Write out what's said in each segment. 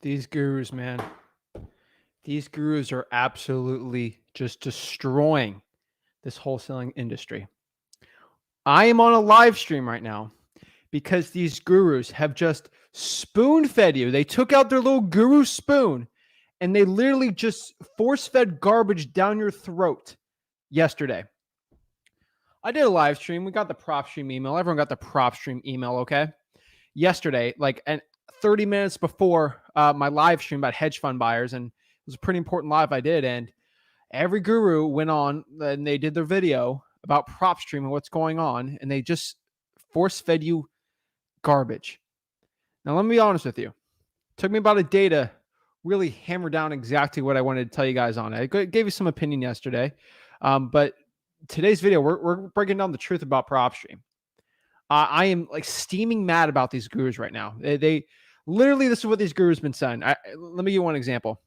These gurus, man. These gurus are absolutely just destroying this wholesaling industry. I am on a live stream right now because these gurus have just spoon fed you. They took out their little guru spoon and they literally just force fed garbage down your throat yesterday. I did a live stream. We got the Propstream email. Everyone got the Propstream email, okay? Yesterday, like 30 minutes before my live stream about hedge fund buyers, and it was a pretty important live I did. And every guru went on and they did their video about Propstream and what's going on, and they just force fed you garbage. Now, let me be honest with you. It took me about a day to really hammer down exactly what I wanted to tell you guys on it. I gave you some opinion yesterday, but today's video, we're breaking down the truth about Propstream. I am like steaming mad about these gurus right now. They literally, this is what these gurus have been saying. Let me give you one example.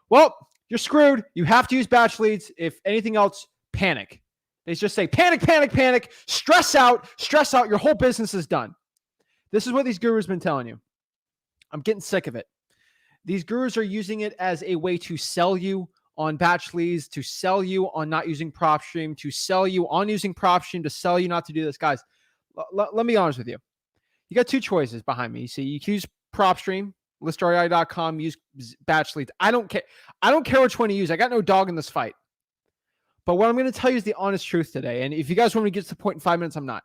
Well, you're screwed. You have to use batch leads. If anything else, panic. They just say panic, panic, panic, stress out, stress out. Your whole business is done. This is what these gurus have been telling you. I'm getting sick of it. These gurus are using it as a way to sell you on batch leads, to sell you on not using Propstream, to sell you on using Propstream, to sell you not to do this. Guys, let me be honest with you. You got two choices behind me. You see, you can use Propstream, listrei.com, use batch leads. I don't care. I don't care which one to use. I got no dog in this fight. But what I'm going to tell you is the honest truth today. And if you guys want me to get to the point in 5 minutes, I'm not.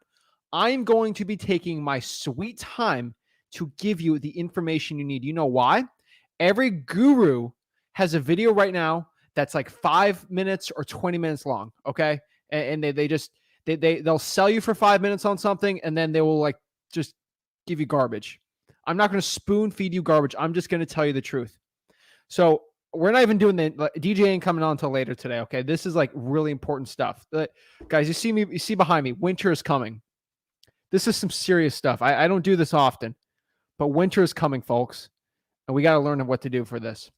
I'm going to be taking my sweet time to give you the information you need. You know why? Every guru has a video right now that's like 5 minutes or 20 minutes long. Okay. And they'll sell you for 5 minutes on something, and then they will like just give you garbage. I'm not going to spoon feed you garbage. I'm just going to tell you the truth. So we're not even doing the DJ ain't coming on until later today. Okay. This is like really important stuff. Guys, you see behind me, winter is coming. This is some serious stuff. I don't do this often, but winter is coming, folks. And we got to learn what to do for this.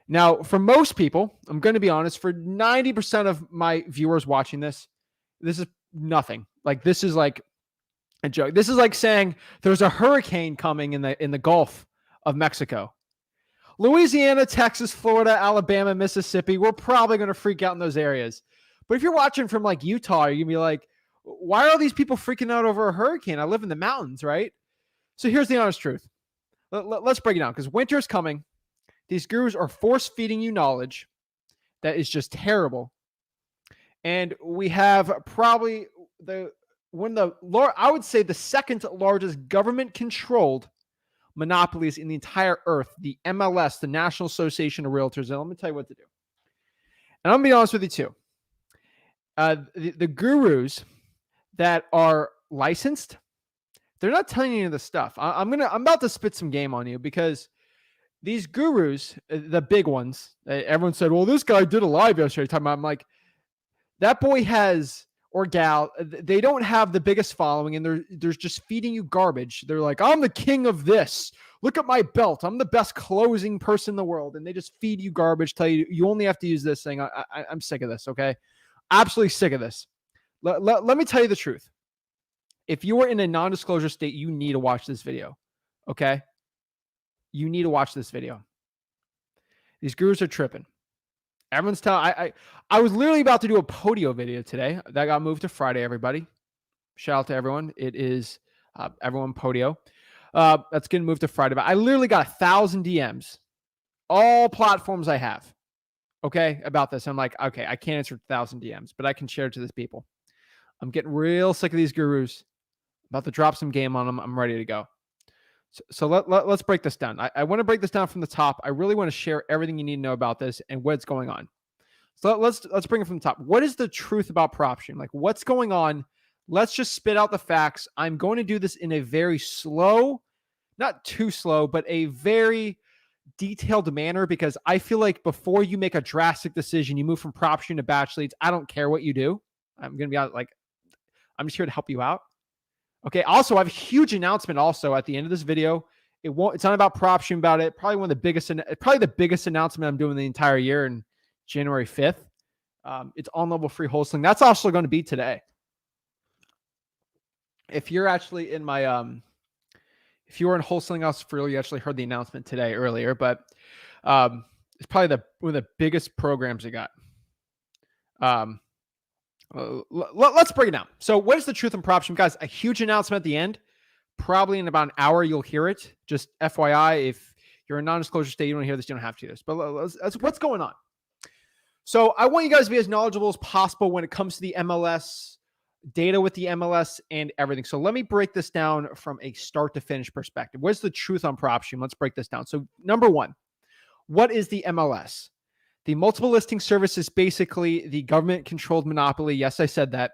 Now, for most people, I'm going to be honest, for 90% of my viewers watching this is nothing. Like, this is like a joke. This is like saying there's a hurricane coming in the Gulf of Mexico. Louisiana, Texas, Florida, Alabama, Mississippi, we're probably going to freak out in those areas. But if you're watching from like Utah, you're going to be like, why are all these people freaking out over a hurricane? I live in the mountains, right? So here's the honest truth. Let's break it down, because winter is coming. These gurus are force feeding you knowledge that is just terrible. And we have probably I would say the second largest government controlled monopolies in the entire earth, the MLS, the National Association of Realtors. And let me tell you what to do. And I'm going to be honest with you too. The gurus that are licensed, they're not telling you any of this stuff. I'm about to spit some game on you, because these gurus, the big ones, everyone said, well, this guy did a live yesterday talking about, I'm like, that boy has, or gal, they don't have the biggest following, and they're just feeding you garbage. They're like, I'm the king of this. Look at my belt. I'm the best closing person in the world. And they just feed you garbage, tell you, you only have to use this thing. I'm sick of this, okay? Absolutely sick of this. Let me tell you the truth. If you are in a non-disclosure state, you need to watch this video, okay? You need to watch this video. These gurus are tripping. Everyone's telling. I was literally about to do a Podio video today. That got moved to Friday, everybody. Shout out to everyone. It is everyone Podio. That's getting moved to Friday. But I literally got 1,000 DMs, all platforms I have, okay, about this. I'm like, okay, I can't answer 1,000 DMs, but I can share it to these people. I'm getting real sick of these gurus. About to drop some game on them. I'm ready to go. So let's break this down. I want to break this down from the top. I really want to share everything you need to know about this and what's going on. So let's bring it from the top. What is the truth about Propstream? Like, what's going on? Let's just spit out the facts. I'm going to do this in a very slow, not too slow, but a very detailed manner, because I feel like before you make a drastic decision, you move from Propstream to batch leads. I don't care what you do. I'm going to be out, like, I'm just here to help you out. Okay. Also, I have a huge announcement also at the end of this video. It's not about Propstream about it. Probably the biggest announcement I'm doing the entire year, in January 5th. It's on level free wholesaling. That's also going to be today. If you're actually in my if you were in wholesaling house for real, you actually heard the announcement today earlier, but it's probably one of the biggest programs they got. Let's break it down. So what is the truth on Propstream? Guys, a huge announcement at the end. Probably in about an hour, you'll hear it. Just FYI, if you're a non-disclosure state, you don't hear this, you don't have to hear this. But that's what's going on. So I want you guys to be as knowledgeable as possible when it comes to the MLS, data with the MLS and everything. So let me break this down from a start to finish perspective. What's the truth on Propstream? Let's break this down. So number one, what is the MLS? The multiple listing service is basically the government-controlled monopoly, yes, I said that,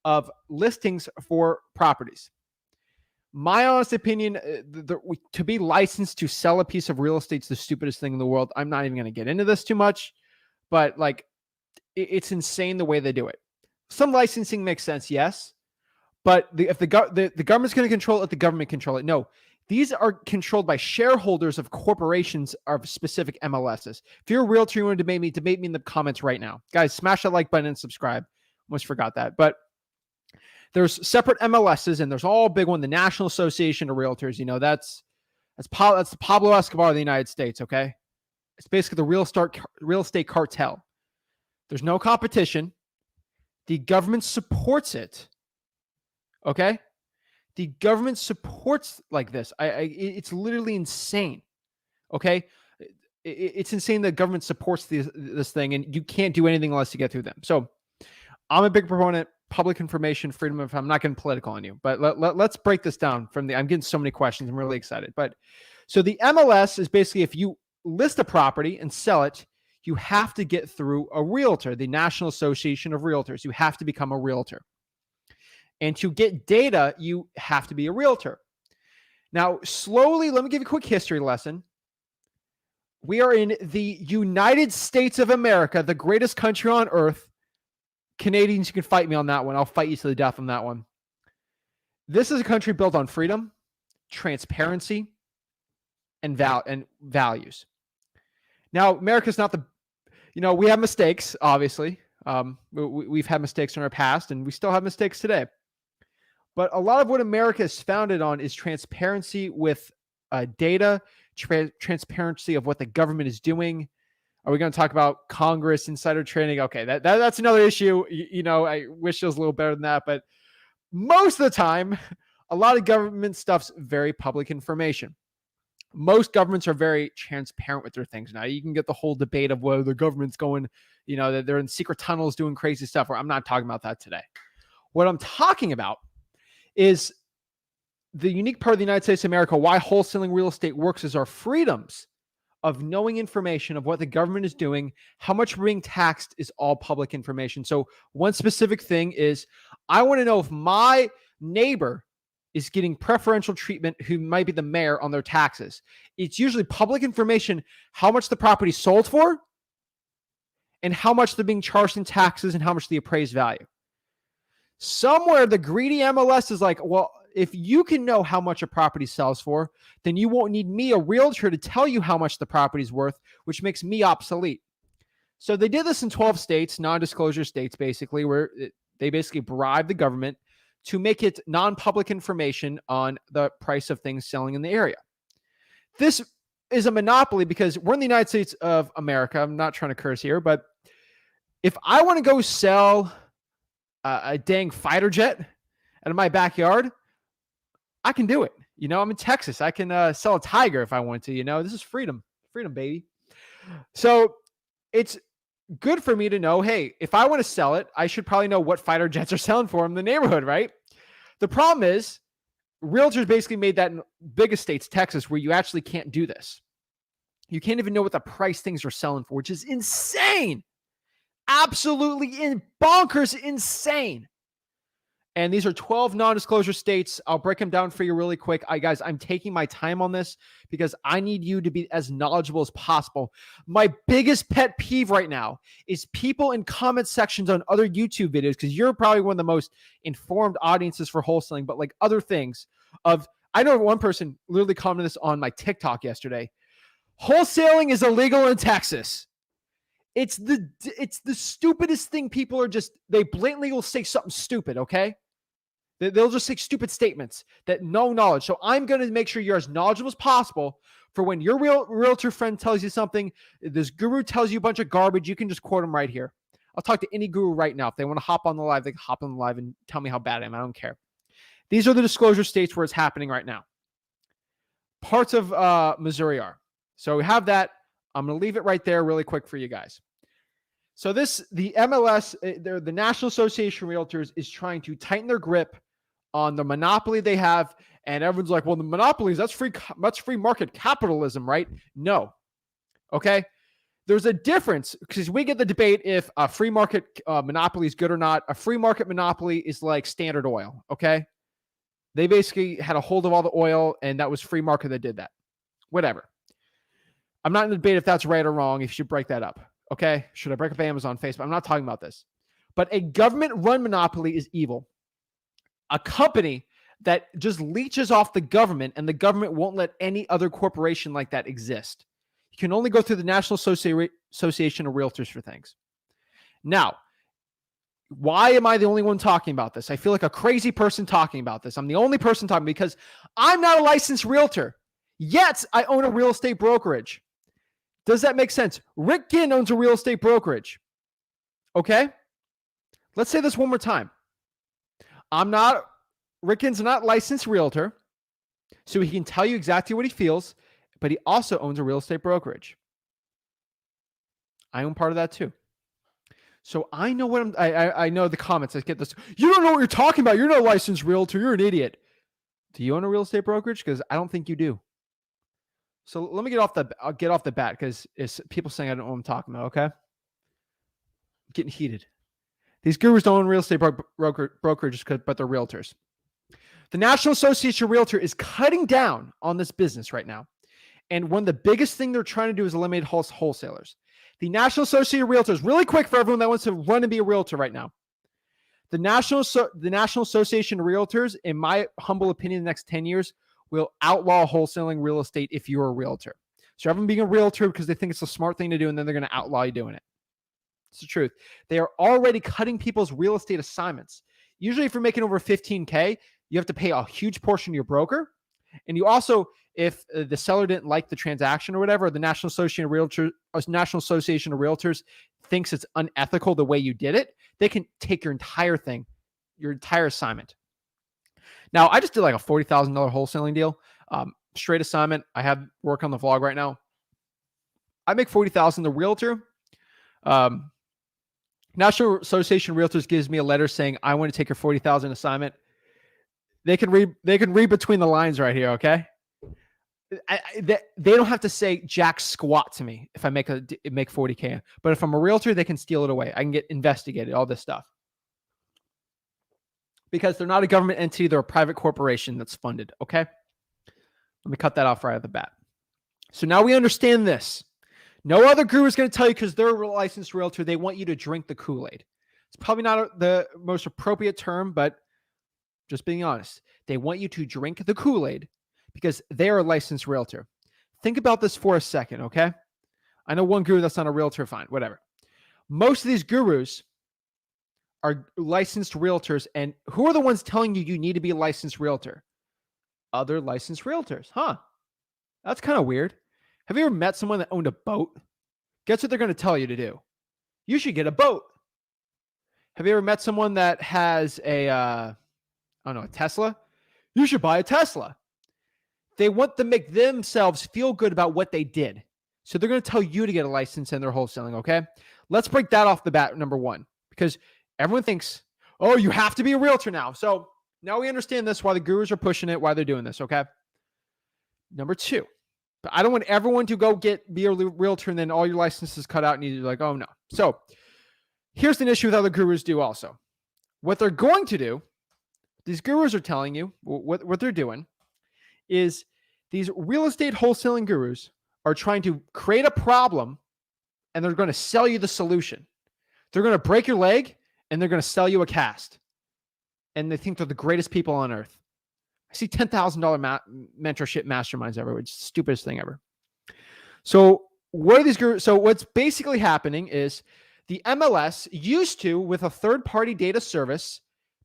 of listings for properties. My honest opinion, to be licensed to sell a piece of real estate is the stupidest thing in the world. I'm not even going to get into this too much, but like, it's insane the way they do it. Some licensing makes sense, yes, but if the government's going to control it, the government control it. No, these are controlled by shareholders of corporations of specific MLSs. If you're a realtor, you want to debate me in the comments right now. Guys, smash that like button and subscribe. Almost forgot that. But there's separate MLSs, and there's all big one, the National Association of Realtors. You know, that's the Pablo Escobar of the United States, okay? It's basically the real estate cartel. There's no competition. The government supports it, okay? The government supports like this. It's literally insane. Okay, it's insane that government supports this thing, and you can't do anything unless you get through them. So, I'm a big proponent. Public information, freedom of. I'm not getting political on you, but let's break this down. I'm getting so many questions. I'm really excited. But so the MLS is basically if you list a property and sell it, you have to get through a realtor, the National Association of Realtors. You have to become a realtor. And to get data, you have to be a realtor. Now, slowly, let me give you a quick history lesson. We are in the United States of America, the greatest country on earth. Canadians, you can fight me on that one. I'll fight you to the death on that one. This is a country built on freedom, transparency, and values. Now, America's not we have mistakes, obviously. We've had mistakes in our past, and we still have mistakes today. But a lot of what America is founded on is transparency with data, transparency of what the government is doing. Are we going to talk about Congress, insider trading? Okay, that's another issue. I wish it was a little better than that. But most of the time, a lot of government stuff's very public information. Most governments are very transparent with their things. Now, you can get the whole debate of whether the government's going, that they're in secret tunnels doing crazy stuff. I'm not talking about that today. What I'm talking about is the unique part of the United States of America, why wholesaling real estate works, is our freedoms of knowing information of what the government is doing, how much we're being taxed is all public information. So one specific thing is I want to know if my neighbor is getting preferential treatment who might be the mayor on their taxes. It's usually public information, how much the property sold for and how much they're being charged in taxes and how much the appraised value. Somewhere the greedy MLS is like, well, if you can know how much a property sells for, then you won't need me, a realtor, to tell you how much the property is worth, which makes me obsolete. So they did this in 12 states, non-disclosure states, basically, where they basically bribed the government to make it non-public information on the price of things selling in the area. This is a monopoly because we're in the United States of America. I'm not trying to curse here, but if I want to go sell a dang fighter jet out of my backyard, I can do it. I'm in Texas. I can sell a tiger if I want to. This is freedom, baby. So it's good for me to know, hey, if I want to sell it, I should probably know what fighter jets are selling for in the neighborhood, right? The problem is realtors basically made that in biggest states, Texas, where you actually can't do this. You can't even know what the price things are selling for, which is insane. Absolutely bonkers insane. And these are 12 non-disclosure states. I'll break them down for you really quick. Guys, I'm taking my time on this because I need you to be as knowledgeable as possible. My biggest pet peeve right now is people in comment sections on other YouTube videos, because you're probably one of the most informed audiences for wholesaling, but like other things I know one person literally commented this on my TikTok yesterday. Wholesaling is illegal in Texas. It's the stupidest thing. People are they blatantly will say something stupid, okay? They'll just say stupid statements that no knowledge. So I'm going to make sure you're as knowledgeable as possible for when your realtor friend tells you something, this guru tells you a bunch of garbage, you can just quote them right here. I'll talk to any guru right now. If they want to hop on the live, they can hop on the live and tell me how bad I am. I don't care. These are the disclosure states where it's happening right now. Parts of Missouri are. So we have that. I'm going to leave it right there really quick for you guys. So the MLS, the National Association of Realtors, is trying to tighten their grip on the monopoly they have. And everyone's like, well, the monopolies, that's free market capitalism, right? No. Okay. There's a difference because we get the debate if a free market monopoly is good or not. A free market monopoly is like Standard Oil. Okay. They basically had a hold of all the oil and that was free market that did that. Whatever. I'm not in the debate if that's right or wrong. If you should break that up. Okay. Should I break up Amazon, Facebook? I'm not talking about this. But a government-run monopoly is evil. A company that just leeches off the government and the government won't let any other corporation like that exist. You can only go through the National Association of Realtors for things. Now, why am I the only one talking about this? I feel like a crazy person talking about this. I'm the only person talking because I'm not a licensed realtor, yet I own a real estate brokerage. Does that make sense? Rick Ginn owns a real estate brokerage. Okay? Let's say this one more time. Rick Ginn's not a licensed realtor, so he can tell you exactly what he feels, but he also owns a real estate brokerage. I own part of that too. So I know what I know the comments. I get this. You don't know what you're talking about. You're not a licensed realtor. You're an idiot. Do you own a real estate brokerage? Because I don't think you do. So let me get off the bat because it's people saying I don't know what I'm talking about. Okay, I'm getting heated. These gurus don't own real estate brokerages, but they're realtors. The National Association of Realtors is cutting down on this business right now. And one of the biggest things they're trying to do is eliminate wholesalers. The National Association of Realtors, really quick for everyone that wants to run and be a realtor right now. The National Association of Realtors, in my humble opinion, the next 10 years, will outlaw wholesaling real estate if you're a realtor. So everyone being a realtor because they think it's a smart thing to do, and then they're going to outlaw you doing it. It's the truth. They are already cutting people's real estate assignments. Usually if you're making over 15K, you have to pay a huge portion to your broker. And you also, if the seller didn't like the transaction or whatever, the National Association of Realtors thinks it's unethical the way you did it, they can take your entire thing, your entire assignment. Now, I just did like a $40,000 wholesaling deal, straight assignment. I have work on the vlog right now. I make $40,000 the realtor. National Association of Realtors gives me a letter saying, I want to take your $40,000 assignment. They can read between the lines right here. Okay. They don't have to say jack squat to me if I make 40K, but if I'm a realtor, they can steal it away. I can get investigated, all this stuff. Because they're not a government entity, they're a private corporation that's funded. Okay. Let me cut that off right at the bat. So now we understand this. No other guru is going to tell you because they're a licensed realtor. They want you to drink the Kool-Aid. It's probably not the most appropriate term, but just being honest, they want you to drink the Kool-Aid because they're a licensed realtor. Think about this for a second, okay? I know one guru that's not a realtor, fine, whatever. Most of these gurus are licensed realtors, and who are the ones telling you need to be a licensed realtor? Other licensed realtors, huh? That's kind of weird. Have you ever met someone that owned a boat? Guess what they're going to tell you to do? You should get a boat. Have you ever met someone that has a Tesla? You should buy a Tesla. They want to make themselves feel good about what they did. So they're going to tell you to get a license and they're wholesaling, okay? Let's break that off the bat, number one, because everyone thinks, oh, you have to be a realtor now. So now we understand this, why the gurus are pushing it, why they're doing this, okay? Number two, but I don't want everyone to go be a realtor and then all your licenses cut out and you're like, oh no. So here's an issue with other gurus do also. What they're going to do, these gurus are telling you, what they're doing is these real estate wholesaling gurus are trying to create a problem and they're going to sell you the solution. They're going to break your leg and they're going to sell you a cast. And they think they're the greatest people on earth. I see $10,000 mentorship masterminds everywhere. It's the stupidest thing ever. So what are these gurus? So what's basically happening is the MLS used to, with a third-party data service,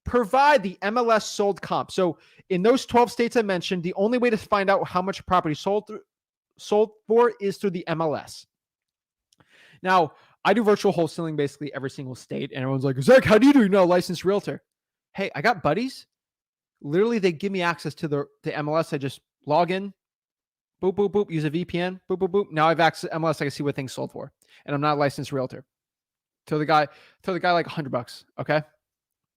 provide the MLS sold comp. So in those 12 states I mentioned, the only way to find out how much property sold for is through the MLS. Now, I do virtual wholesaling basically every single state, and everyone's like, Zach, how do you do? You're not a licensed realtor. Hey, I got buddies. Literally, they give me access to the MLS. I just log in, boop, boop, boop, use a VPN, boop, boop, boop. Now I've access to MLS. I can see what things sold for, and I'm not a licensed realtor. Tell the guy like $100, okay?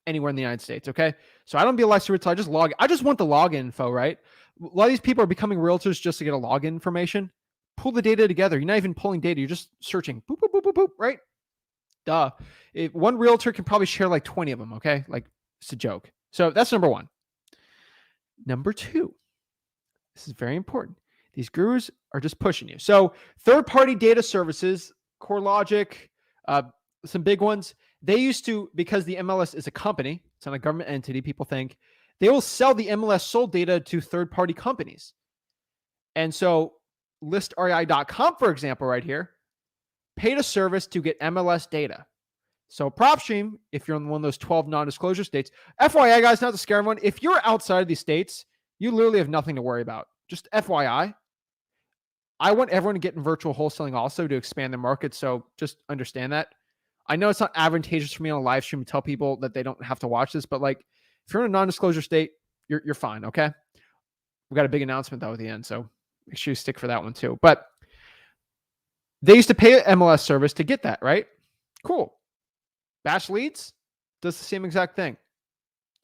Anywhere in the United States, okay? So I don't be a licensed realtor. I just log. I just want the login info, right? A lot of these people are becoming realtors just to get a login information. Pull the data together. You're not even pulling data. You're just searching. Boop, boop, boop, boop, boop, right? Duh. If one realtor can probably share like 20 of them, okay? Like, it's a joke. So that's number one. Number two, this is very important. These gurus are just pushing you. So third-party data services, CoreLogic, some big ones, they used to, because the MLS is a company, it's not a government entity, people think, they will sell the MLS sold data to third-party companies. And so listrei.com, for example, right here, paid a service to get MLS data. So Propstream, if you're in one of those 12 non-disclosure states, FYI, guys, not to scare everyone, if you're outside of these states, you literally have nothing to worry about. Just FYI. I want everyone to get in virtual wholesaling also to expand their market, so just understand that. I know it's not advantageous for me on a live stream to tell people that they don't have to watch this, but like if you're in a non-disclosure state, you're fine, okay? We got a big announcement though at the end, so make sure you stick for that one too. But they used to pay an MLS service to get that, right? Cool. Batch Leads does the same exact thing.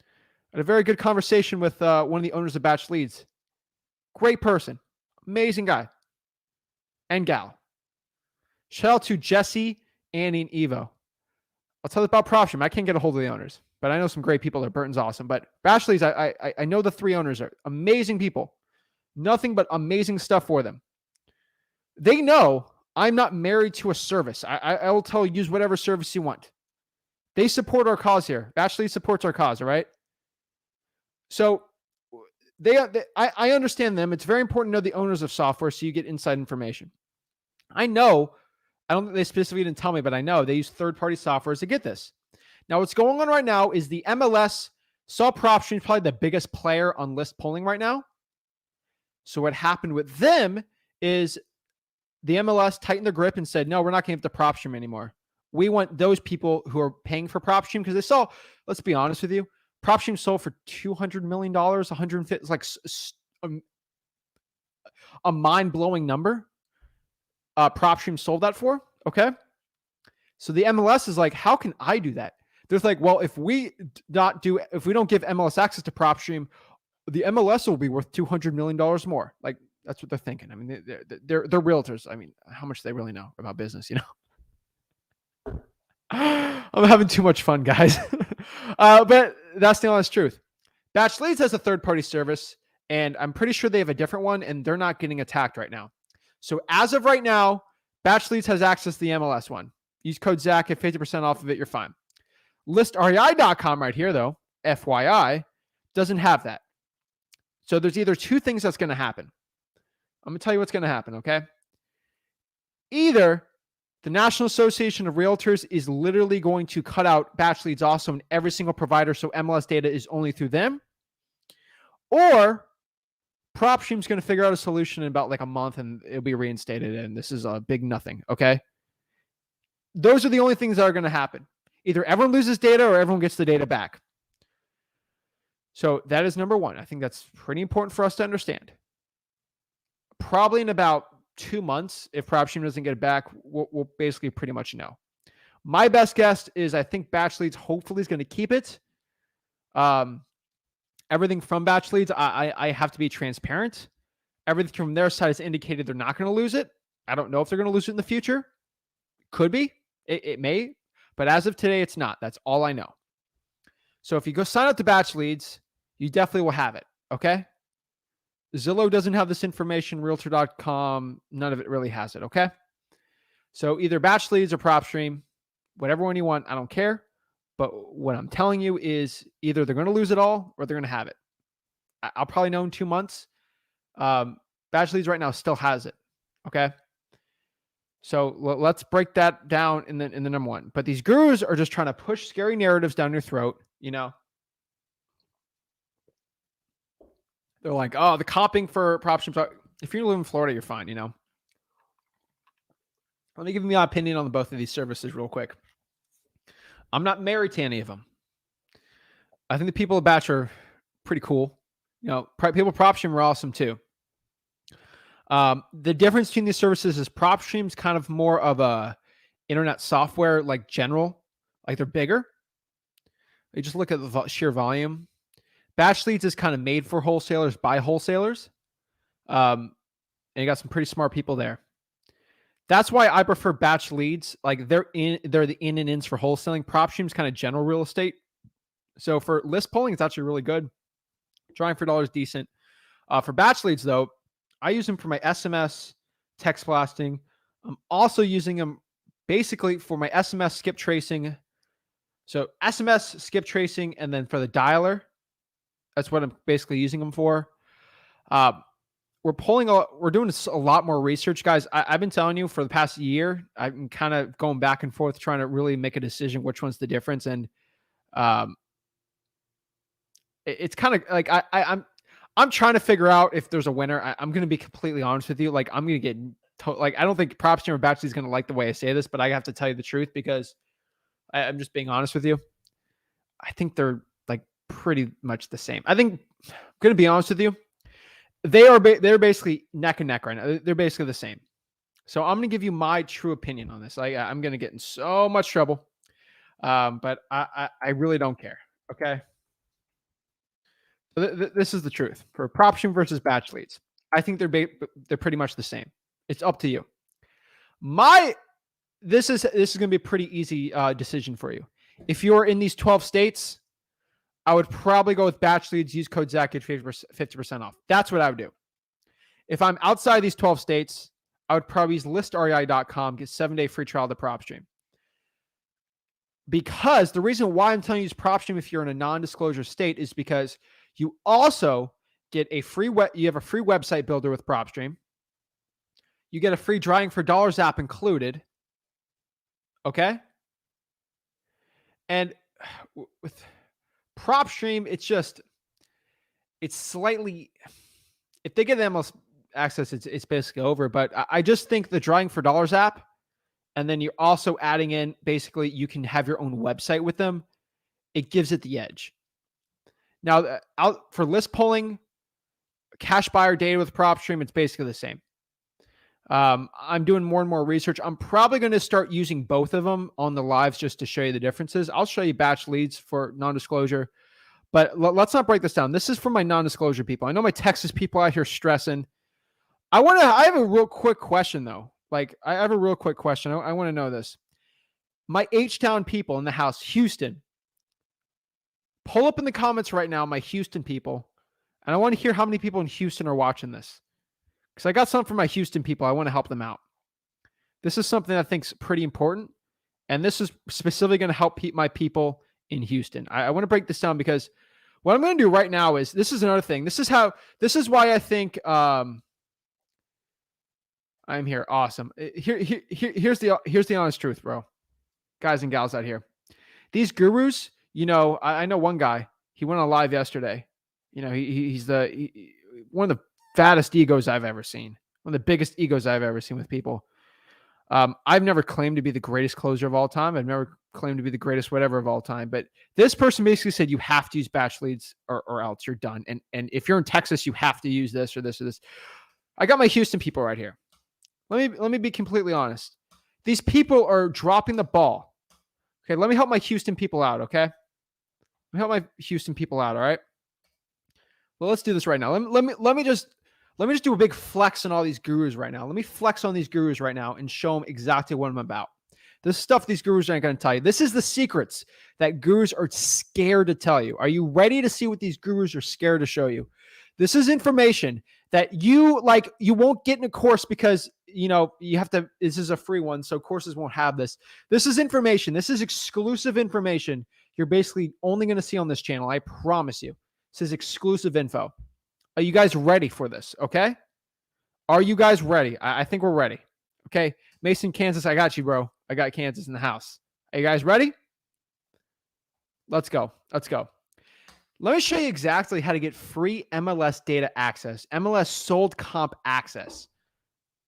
I had a very good conversation with one of the owners of Batch Leads. Great person. Amazing guy. And gal. Shout out to Jesse, Annie, and Evo. I'll tell you about Propstream. I can't get a hold of the owners, but I know some great people there. Burton's awesome. But Batch Leads, I know the three owners are amazing people. Nothing but amazing stuff for them. They know I'm not married to a service. I will tell you, use whatever service you want. They support our cause here. Batch Leads supports our cause, all right? So I understand them. It's very important to know the owners of software so you get inside information. I know, I don't think they specifically didn't tell me, but I know they use third-party softwares to get this. Now, what's going on right now is the MLS saw Propstream probably the biggest player on list polling right now. So what happened with them is the MLS tightened their grip and said, no, we're not going to give the Propstream anymore. We want those people who are paying for Propstream because they saw, let's be honest with you, Propstream sold for $200 million, 150, it's like a mind-blowing number. Propstream sold that for, okay? So the MLS is like, how can I do that? They're like, well, if we don't give MLS access to Propstream, the MLS will be worth $200 million more. Like, that's what they're thinking. I mean, they're realtors. I mean, how much do they really know about business, you know? I'm having too much fun, guys. But that's the honest truth. Batch Leads has a third-party service, and I'm pretty sure they have a different one, and they're not getting attacked right now. So as of right now, Batch Leads has access to the MLS one. Use code Zach, get 50% off of it. You're fine. ListREI.com right here, though, FYI, doesn't have that. So there's either two things that's going to happen. I'm going to tell you what's going to happen, okay? Either the National Association of Realtors is literally going to cut out Batch Leads also in every single provider, so MLS data is only through them, or Propstream's going to figure out a solution in about like a month and it'll be reinstated, and this is a big nothing, okay? Those are the only things that are going to happen. Either everyone loses data or everyone gets the data back. So that is number one. I think that's pretty important for us to understand. Probably in about 2 months, if Propstream doesn't get it back, we'll basically pretty much know. My best guess is I think Batch Leads hopefully is going to keep it. Everything from Batch Leads, I have to be transparent. Everything from their side has indicated they're not going to lose it. I don't know if they're going to lose it in the future. Could be. It may. But as of today, it's not. That's all I know. So if you go sign up to Batch Leads, you definitely will have it. Okay? Zillow doesn't have this information. Realtor.com, none of it really has it. Okay? So either Batch Leads or Propstream, whatever one you want, I don't care. But what I'm telling you is either they're going to lose it all or they're going to have it. I'll probably know in 2 months. Batch Leads right now still has it. Okay? So let's break that down in the number one. But these gurus are just trying to push scary narratives down your throat, you know. They're like, oh, the comping for Propstream. If you live in Florida, you're fine, you know. Let me give you my opinion on both of these services real quick. I'm not married to any of them. I think the people at Batch are pretty cool. You know, people Propstream are awesome too. The difference between these services is Propstream's kind of more of a internet software, like general, like they're bigger. You just look at the sheer volume. Batch Leads is kind of made for wholesalers by wholesalers. And you got some pretty smart people there. That's why I prefer Batch Leads. Like they're the in and ins for wholesaling. Propstream's kind of general real estate. So for list polling, it's actually really good. Drawing for dollars, decent. For Batch Leads, though, I use them for my SMS text blasting. I'm also using them basically for my SMS skip tracing. So SMS skip tracing, and then for the dialer, that's what I'm basically using them for. We're doing a lot more research, guys. I've been telling you for the past year, I've been kind of going back and forth trying to really make a decision which one's the difference. And it's kind of like I'm trying to figure out if there's a winner. I'm going to be completely honest with you. Like I'm going to get I don't think Propstream or Batchley is going to like the way I say this, but I have to tell you the truth because I'm just being honest with you. I think they're like pretty much the same. I think I'm going to be honest with you. They're basically neck and neck right now. They're basically the same. So I'm going to give you my true opinion on this. I'm going to get in so much trouble, but I really don't care. Okay. This is the truth for Propstream versus Batch Leads. I think they're pretty much the same. It's up to you. This is going to be a pretty easy decision for you. If you're in these 12 states, I would probably go with Batch Leads. Use code Zach, get 50% off. That's what I would do. If I'm outside these 12 states, I would probably use listrei.com, get 7-day free trial to Propstream. Because the reason why I'm telling you use Propstream if you're in a non-disclosure state is because you also get a free you have a free website builder with Propstream. You get a free drawing for dollars app included. Okay? And with Propstream, it's slightly, if they get the MLS access, it's basically over. But I just think the drawing for dollars app, and then you're also adding in, basically, you can have your own website with them. It gives it the edge. Now, out for list polling, cash buyer data with Propstream, it's basically the same. I'm doing more and more research. I'm probably going to start using both of them on the lives just to show you the differences. I'll show you Batch Leads for non-disclosure, but let's not break this down. This is for my non-disclosure people. I know my Texas people out here stressing. I have a real quick question though. I have a real quick question. I want to know this. My H-Town people in the house, Houston, pull up in the comments right now, my Houston people, and I want to hear how many people in Houston are watching this. Because I got something for my Houston people. I want to help them out. This is something I think is pretty important. And this is specifically going to help my people in Houston. I want to break this down because what I'm going to do right now is, this is another thing. This is why I think I'm here. Awesome. Here's the honest truth, bro. Guys and gals out here. These gurus, I know one guy, he went on live yesterday. He's one of the fattest egos I've ever seen. One of the biggest egos I've ever seen with people. I've never claimed to be the greatest closer of all time. I've never claimed to be the greatest whatever of all time. But this person basically said you have to use Batch Leads or else you're done. And if you're in Texas, you have to use this or this or this. I got my Houston people right here. Let me be completely honest. These people are dropping the ball. Okay, let me help my Houston people out, okay? Let me help my Houston people out, all right? Well, let's do this right now. Let me just do a big flex on all these gurus right now. Let me flex on these gurus right now and show them exactly what I'm about. This stuff these gurus aren't going to tell you. This is the secrets that gurus are scared to tell you. Are you ready to see what these gurus are scared to show you? This is information that you won't get in a course because, you have to, this is a free one, so courses won't have this. This is information. This is exclusive information you're basically only going to see on this channel. I promise you. This is exclusive info. Are you guys ready for this? Okay. Are you guys ready? I think we're ready. Okay. Mason, Kansas. I got you, bro. I got Kansas in the house. Are you guys ready? Let's go. Let me show you exactly how to get free MLS data access, MLS sold comp access,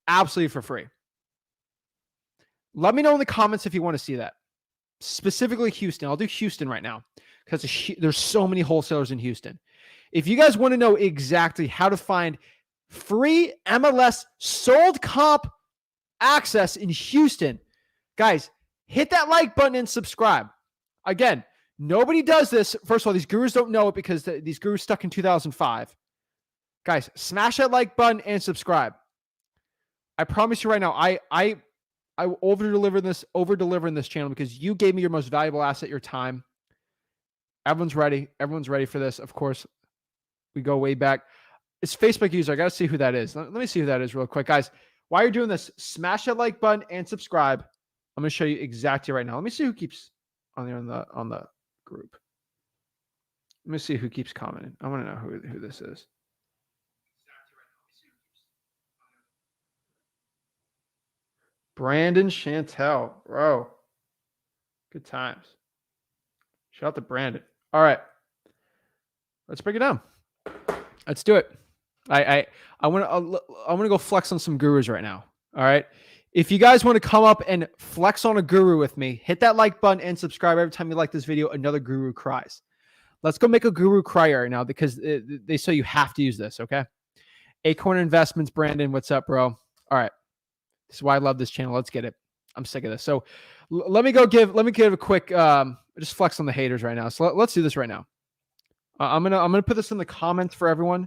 absolutely for free. Let me know in the comments if you want to see that. Specifically Houston. I'll do Houston right now because there's so many wholesalers in Houston. If you guys want to know exactly how to find free MLS sold comp access in Houston, guys, hit that like button and subscribe. Again, nobody does this. First of all, these gurus don't know it because these gurus stuck in 2005. Guys, smash that like button and subscribe. I promise you right now, I over-deliver in this channel because you gave me your most valuable asset, your time. Everyone's ready. Everyone's ready for this. Of course, we go way back. It's Facebook user. I got to see who that is. Let me see who that is real quick. Guys, while you're doing this, smash that like button and subscribe. I'm going to show you exactly right now. Let me see who keeps on the group. Let me see who keeps commenting. I want to know who this is. Brandon Chantel. Bro. Good times. Shout out to Brandon. All right. Let's break it down. Let's do it. I want to go flex on some gurus right now. All right. If you guys want to come up and flex on a guru with me, hit that like button and subscribe. Every time you like this video, another guru cries. Let's go make a guru cry right now because they say you have to use this. Okay. Acorn Investments, Brandon. What's up, bro? All right. This is why I love this channel. Let's get it. I'm sick of this. So let me give a quick, just flex on the haters right now. So let's do this right now. I'm going to put this in the comments for everyone.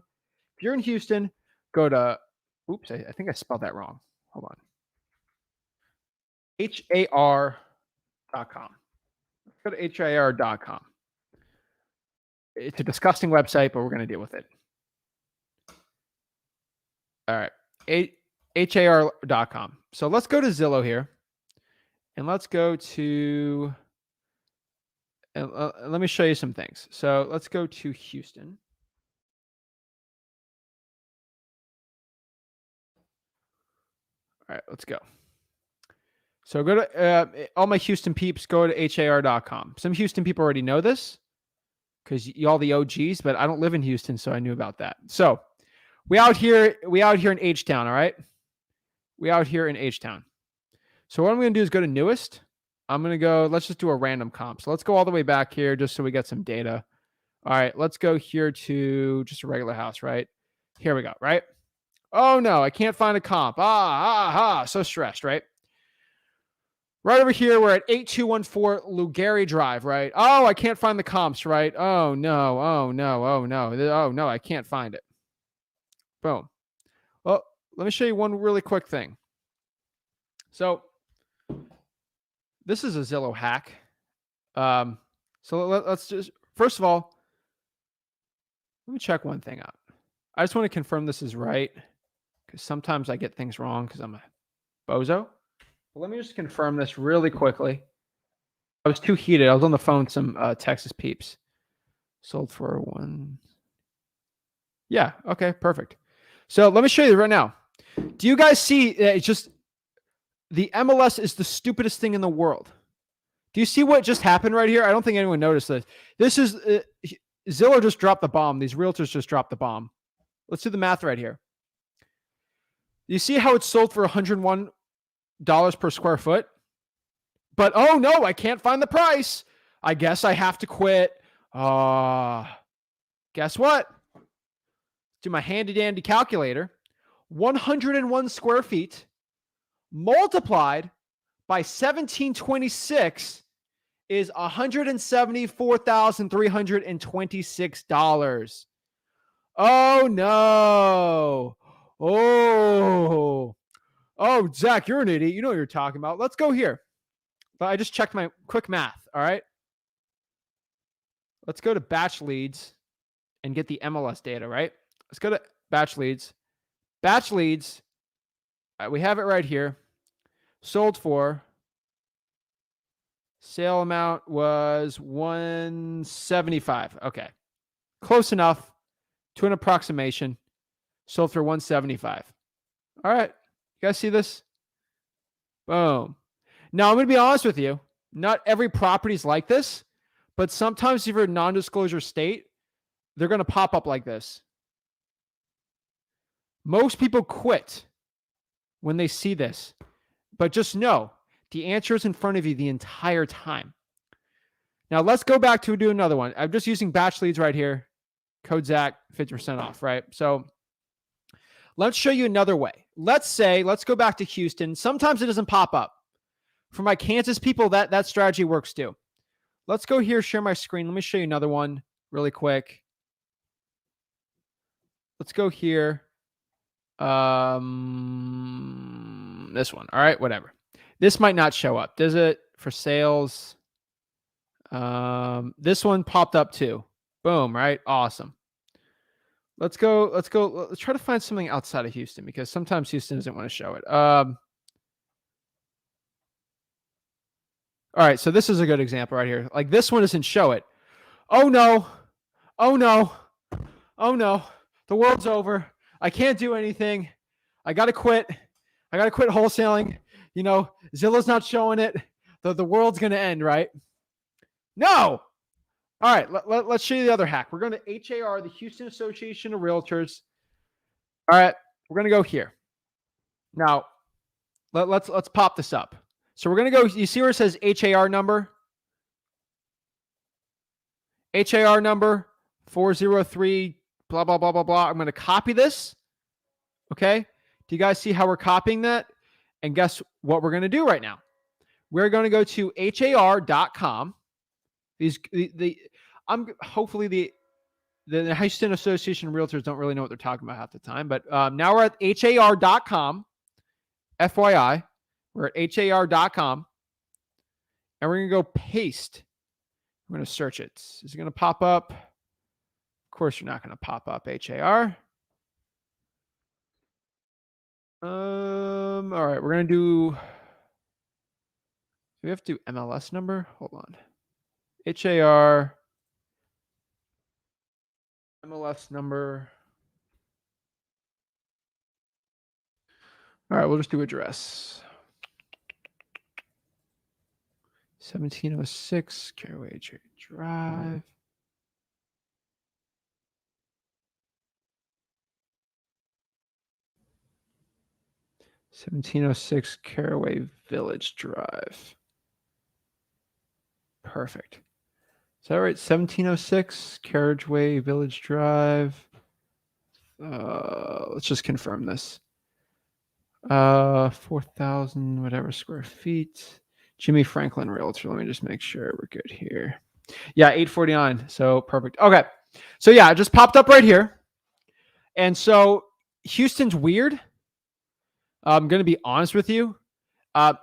If you're in Houston, go to, oops, I think I spelled that wrong. Hold on. HAR.com. Let's go to HAR.com. It's a disgusting website, but we're going to deal with it. All right. HAR.com. So let's go to Zillow here. And let's go to, let me show you some things. So let's go to Houston. All right, let's go. So go to all my Houston peeps, go to HAR.com. Some Houston people already know this because y'all the OGs, but I don't live in Houston, so I knew about that. So we out here in H-Town, all right? We out here in H-Town. So what I'm going to do is go to newest. I'm going to go, let's just do a random comp. So let's go all the way back here just so we get some data. All right, let's go here to just a regular house, right? Here we go, right? Oh, no, I can't find a comp. So stressed, right? Right over here, we're at 8214 Lugari Drive, right? Oh, I can't find the comps, right? Oh, no, I can't find it. Boom. Well, let me show you one really quick thing. So this is a Zillow hack. So let's just, first of all, let me check one thing out. I just want to confirm this is right because sometimes I get things wrong because I'm a bozo. But let me just confirm this really quickly. I was too heated. I was on the phone with some Texas peeps. Sold for one. Yeah. Okay. Perfect. So let me show you right now. Do you guys see? It's just the MLS is the stupidest thing in the world. Do you see what just happened right here? I don't think anyone noticed this. This is Zillow just dropped the bomb. These realtors just dropped the bomb. Let's do the math right here. You see how it's sold for $101 per square foot? But oh no, I can't find the price. I guess I have to quit. Guess what? Do my handy dandy calculator. 101 square feet multiplied by 1726 is $174,326. Oh no. Oh, Zach, you're an idiot. You know what you're talking about. Let's go here. But I just checked my quick math. All right. Let's go to batch leads and get the MLS data, right? Let's go to batch leads. Batch leads. We have it right here. Sold for. Sale amount was $175. Okay. Close enough to an approximation. Sold for $175. All right. You guys see this? Boom. Now, I'm going to be honest with you. Not every property is like this, but sometimes if you're a non-disclosure state, they're going to pop up like this. Most people quit when they see this, but just know the answer is in front of you the entire time. Now let's go back to do another one. I'm just using batch leads right here. Code Zach, 50% off, right? So let's show you another way. Let's go back to Houston. Sometimes it doesn't pop up. For my Kansas people, that strategy works too. Let's go here, share my screen. Let me show you another one really quick. Let's go here. This one. All right, whatever. This might not show up. Does it for sales? This one popped up too. Boom, right? Awesome. Let's go. Let's try to find something outside of Houston because sometimes Houston doesn't want to show it. All right, so this is a good example right here. Like this one doesn't show it. Oh no. Oh no. Oh no. The world's over. I can't do anything. I got to quit. I got to quit wholesaling. You know, Zillow's not showing it. The world's going to end, right? No. All right, let's show you the other hack. We're going to HAR, the Houston Association of Realtors. All right, we're going to go here. Now, let's pop this up. So we're going to go, you see where it says HAR number? HAR number 403, blah, blah, blah, blah, blah. I'm going to copy this. Okay. Do you guys see how we're copying that? And guess what we're going to do right now? We're going to go to har.com. Hopefully the Houston Association of Realtors don't really know what they're talking about half the time, but now we're at har.com. FYI, we're at har.com, and we're going to go paste. I'm going to search it. Is it going to pop up? Of course, you're not going to pop up HAR. All right, we're going to do. We have to do MLS number. Hold on. HAR. MLS number. All right, we'll just do address. 1706 Caraway Drive. (1706 Caraway Village Drive). Perfect. Is that right? 1706 Carriageway Village Drive. Let's just confirm this. 4,000 whatever square feet. Jimmy Franklin Realtor. Let me just make sure we're good here. Yeah, 849. So perfect. Okay. So yeah, it just popped up right here. And so Houston's weird. I'm going to be honest with you.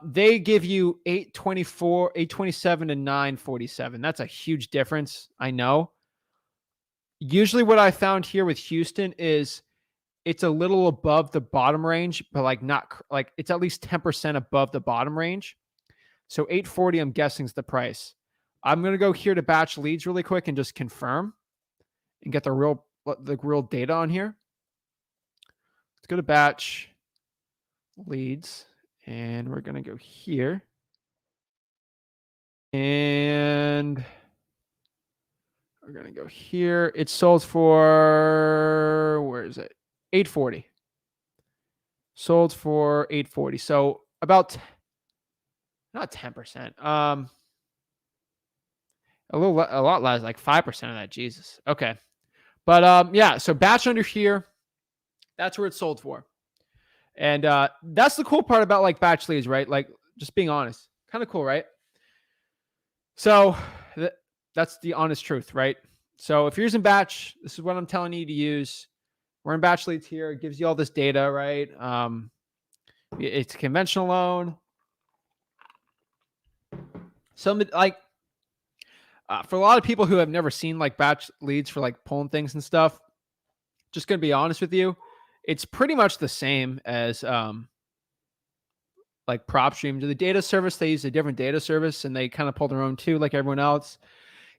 They give you 824, 827 and 947. That's a huge difference. I know. Usually what I found here with Houston is it's a little above the bottom range, but like not like it's at least 10% above the bottom range. So 840, I'm guessing is the price. I'm going to go here to batch leads really quick and just confirm and get the real data on here. Let's go to batch leads. And we're going to go here. And we're going to go here. It sold for, where is it? 840. Sold for 840. So about, not 10%. A lot less, like 5% of that. Jesus. Okay. But yeah, so batch under here, that's where it's sold for. And that's the cool part about like batch leads, right? Like just being honest, kind of cool, right? So that's the honest truth, right? So if you're using batch, this is what I'm telling you to use. We're in batch leads here. It gives you all this data, right? It's a conventional loan. Some like for a lot of people who have never seen like batch leads for like pulling things and stuff, just gonna be honest with you. It's pretty much the same as like Propstream. The data service, they use a different data service and they kind of pull their own too, like everyone else.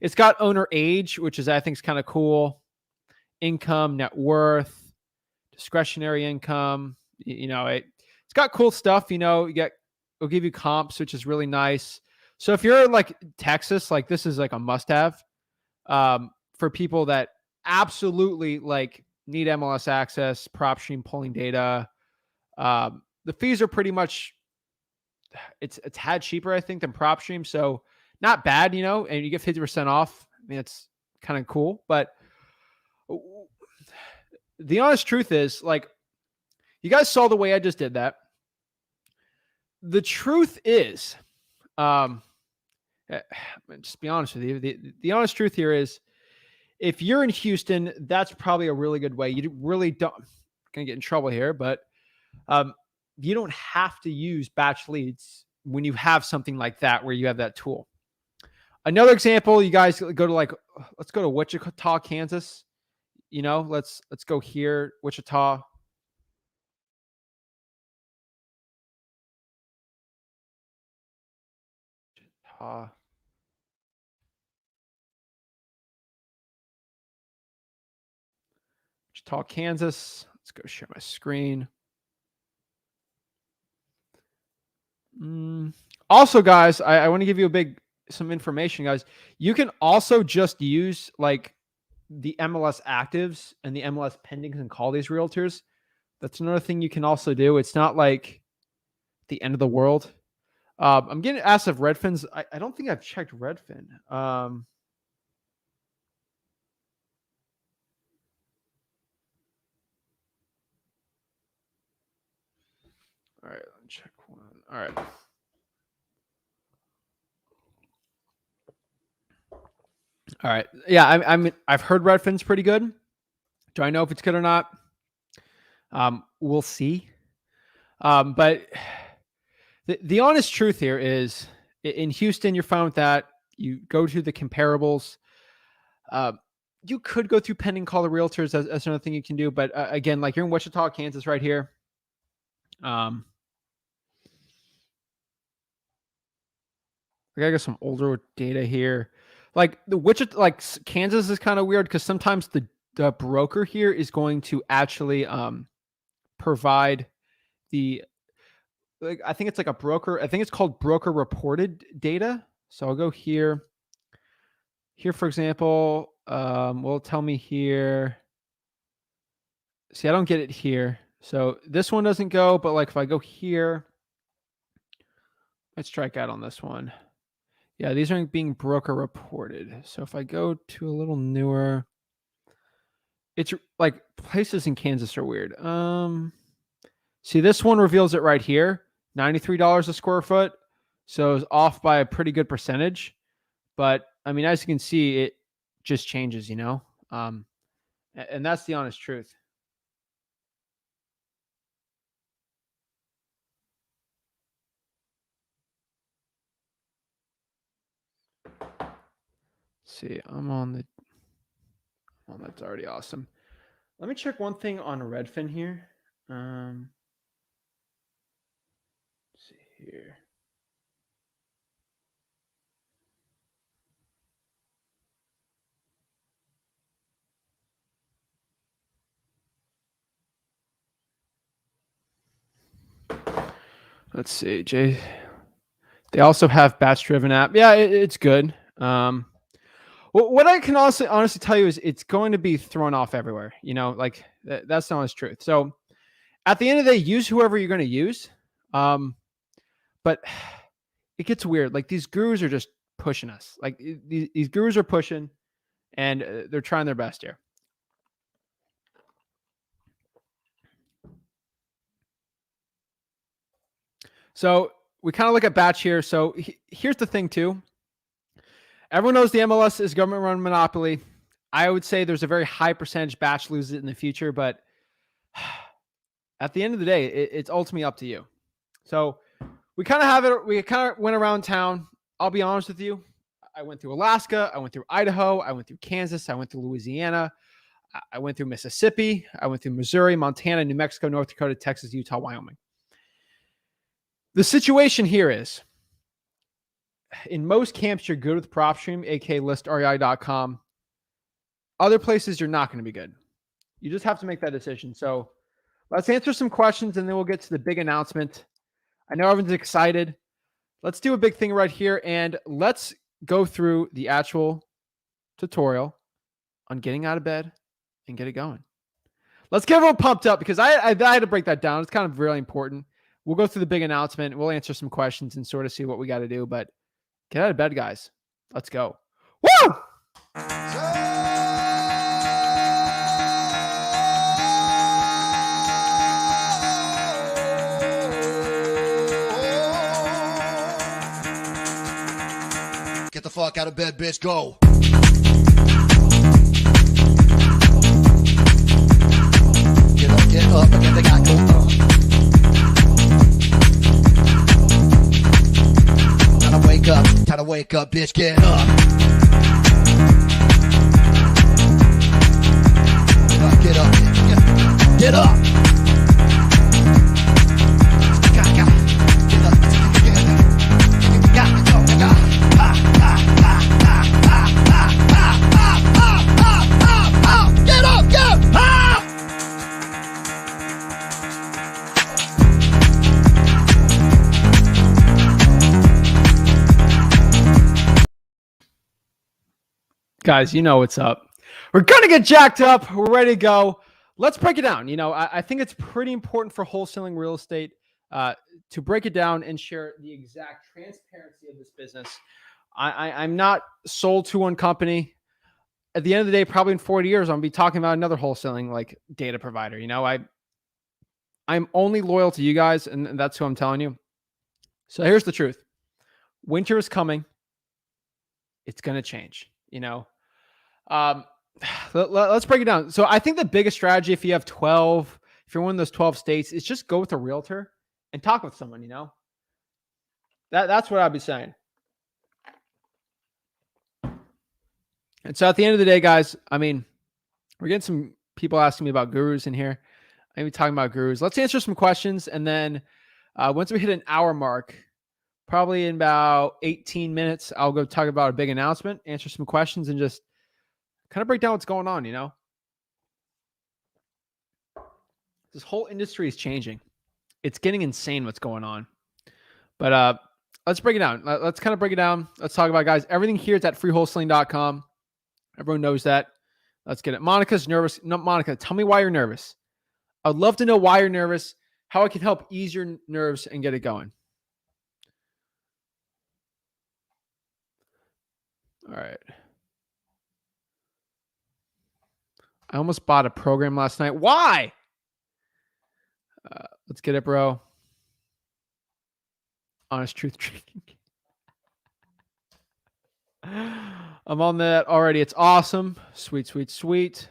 It's got owner age, which is I think is kind of cool. Income, net worth, discretionary income. You know, it's got cool stuff. You know, it'll give you comps, which is really nice. So if you're like Texas, like this is like a must-have for people that absolutely like need MLS access, Propstream pulling data. The fees are pretty much it's a tad cheaper, I think, than Propstream. So not bad, and you get 50% off. I mean, it's kind of cool. But the honest truth is, like, you guys saw the way I just did that. The truth is, just be honest with you. The honest truth here is, if you're in Houston, that's probably a really good way. You really don't gonna get in trouble here, but you don't have to use batch leads when you have something like that where you have that tool. Another example, you guys go to let's go to Wichita, Kansas. Let's go here, Wichita. Wichita, Kansas. Let's go share my screen. Also, guys, I want to give you some information, guys. You can also just use like the MLS actives and the MLS pendings and call these realtors. That's another thing you can also do. It's not like the end of the world. I'm getting asked if Redfin's. I don't think I've checked Redfin. All right, let me check one. All right. All right. Yeah, I've heard Redfin's pretty good. Do I know if it's good or not? We'll see. But the honest truth here is, in Houston, you're fine with that. You go to the comparables. You could go through pending call the realtors as another thing you can do. But again, like you're in Wichita, Kansas right here. I got some older data here. Like the Wichita, like Kansas is kind of weird because sometimes the broker here is going to actually provide I think it's like a broker. I think it's called broker reported data. So I'll go here. Here, for example, will tell me here. See, I don't get it here. So this one doesn't go, but like if I go here, let's strike out on this one. Yeah, these aren't being broker reported. So if I go to a little newer, it's like places in Kansas are weird. See, this one reveals it right here, $93 a square foot. So it's off by a pretty good percentage. But I mean, as you can see, it just changes, and that's the honest truth. See, that's already awesome. Let me check one thing on Redfin here. Let's see here. Let's see, Jay. They also have batch driven app. Yeah, it's good. What I can honestly tell you is it's going to be thrown off everywhere. Like that's the honest truth. So at the end of the day, use whoever you're going to use. But it gets weird. Like these gurus are just pushing us. Like these gurus are pushing, and they're trying their best here. So we kind of look at batch here. So here's the thing too. Everyone knows the MLS is government-run monopoly. I would say there's a very high percentage batch loses it in the future, but at the end of the day, it's ultimately up to you. So we kind of have it. We kind of went around town. I'll be honest with you. I went through Alaska. I went through Idaho. I went through Kansas. I went through Louisiana. I went through Mississippi. I went through Missouri, Montana, New Mexico, North Dakota, Texas, Utah, Wyoming. The situation here is, in most camps, you're good with Propstream, aka listrei.com. Other places, you're not going to be good. You just have to make that decision. So let's answer some questions, and then we'll get to the big announcement. I know everyone's excited. Let's do a big thing right here, and let's go through the actual tutorial on getting out of bed and get it going. Let's get everyone pumped up because I had to break that down. It's kind of really important. We'll go through the big announcement. We'll answer some questions and sort of see what we got to do. But get out of bed, guys. Let's go. Woo! Get the fuck out of bed, bitch. Go. Get up and get the guy go. Time to wake up, bitch. Get up. Get up. Get up. Guys, you know what's up. We're going to get jacked up. We're ready to go. Let's break it down. I think it's pretty important for wholesaling real estate to break it down and share the exact transparency of this business. I'm not sold to one company. At the end of the day, probably in 40 years, I'm going to be talking about another wholesaling like data provider. I'm only loyal to you guys, and that's who I'm telling you. So here's the truth. Winter is coming. It's going to change. Let's break it down. So I think the biggest strategy, if you're one of those 12 states, is just go with a realtor and talk with someone, That's what I'd be saying. And so at the end of the day, guys, we're getting some people asking me about gurus in here. I'm going to be talking about gurus. Let's answer some questions. And then once we hit an hour mark, probably in about 18 minutes, I'll go talk about a big announcement, answer some questions, and just kind of break down what's going on, This whole industry is changing. It's getting insane what's going on. But let's break it down. Let's kind of break it down. Let's talk about it, guys. Everything here is at freewholesaling.com. Everyone knows that. Let's get it. Monica's nervous. No, Monica, tell me why you're nervous. I'd love to know why you're nervous, how I can help ease your nerves and get it going. All right. I almost bought a program last night. Why? Let's get it, bro. Honest truth drinking. I'm on that already. It's awesome. Sweet, sweet, sweet.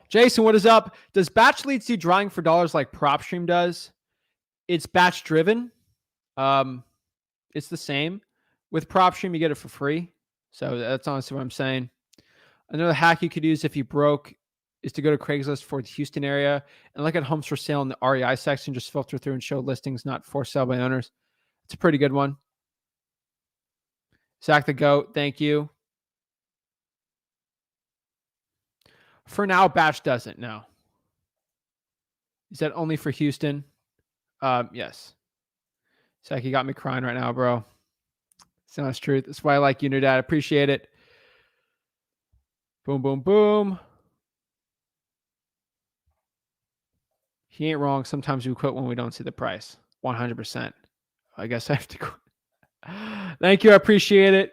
Jason, what is up? Does batch leads do drawing for dollars like Propstream does? It's batch driven. It's the same. With Propstream, you get it for free. So that's honestly what I'm saying. Another hack you could use if you broke is to go to Craigslist for the Houston area and look at homes for sale in the REI section. Just filter through and show listings not for sale by owners. It's a pretty good one. Zach the Goat, thank you. For now, batch doesn't. No. Is that only for Houston? Yes. Zach, you got me crying right now, bro. It's honest truth. That's why I like you, Dad. I appreciate it. Boom, boom, boom. He ain't wrong. Sometimes we quit when we don't see the price. 100%. I guess I have to quit. Thank you. I appreciate it.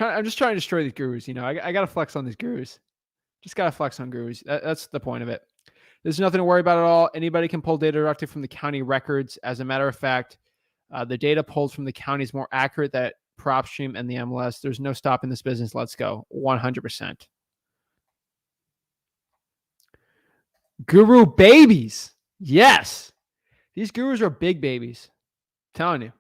I'm just trying to destroy these gurus. I got to flex on these gurus. Just got to flex on gurus. That's the point of it. There's nothing to worry about at all. Anybody can pull data directly from the county records. As a matter of fact, the data pulled from the county is more accurate than Propstream and the MLS. There's no stopping this business. Let's go. 100%. Guru babies. Yes. These gurus are big babies. I'm telling you.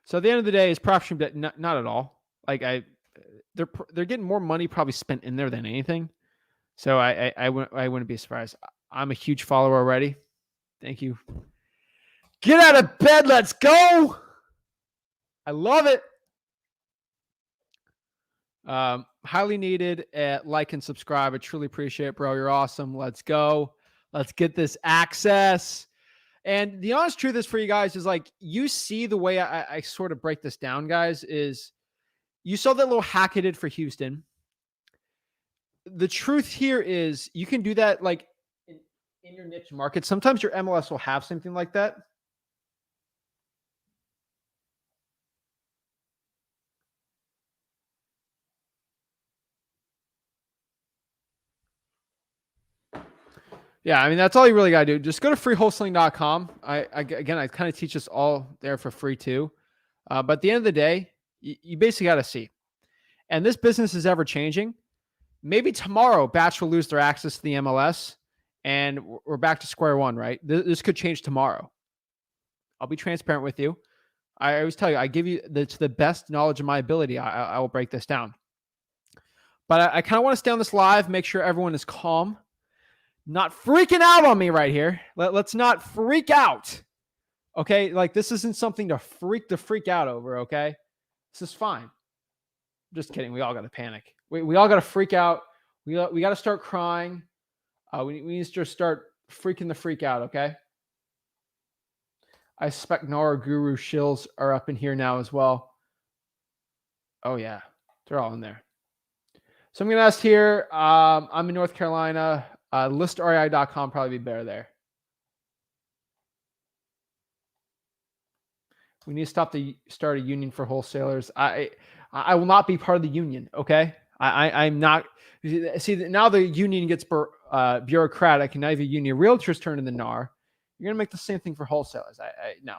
So at the end of the day, is Propstream Dead? Not at all. They're getting more money probably spent in there than anything. So I wouldn't be surprised. I'm a huge follower already. Thank you. Get out of bed. Let's go. I love it. Highly needed. Like and subscribe. I truly appreciate it, bro. You're awesome. Let's go. Let's get this access. And the honest truth is for you guys is you see the way I sort of break this down, guys, is You saw that little hack I did for Houston. The truth here is you can do that like in your niche market. Sometimes your MLS will have something like that. Yeah, I mean, that's all you really got to do. Just go to freewholesaling.com. Again, I kind of teach this all there for free too. But at the end of the day, you basically got to see. And this business is ever changing. Maybe tomorrow, Batch will lose their access to the MLS and we're back to square one, right? This could change tomorrow. I'll be transparent with you. I always tell you, I give you the best knowledge of my ability. I will break this down. But I kind of want to stay on this live, make sure everyone is calm, not freaking out on me right here. Let's not freak out. Okay. Like this isn't something to freak out over. Okay. This is fine. Just kidding. We all got to panic. We all got to freak out. We got to start crying. We need to just start freaking the freak out. Okay. I suspect Nora Guru shills are up in here now as well. Oh yeah. They're all in there. So I'm going to ask here. I'm in North Carolina. ListREI.com probably be better there. We need to start a union for wholesalers. I will not be part of the union. Okay. I'm not. See, now the union gets bureaucratic, and now the union realtors turn into NAR. You're going to make the same thing for wholesalers. No.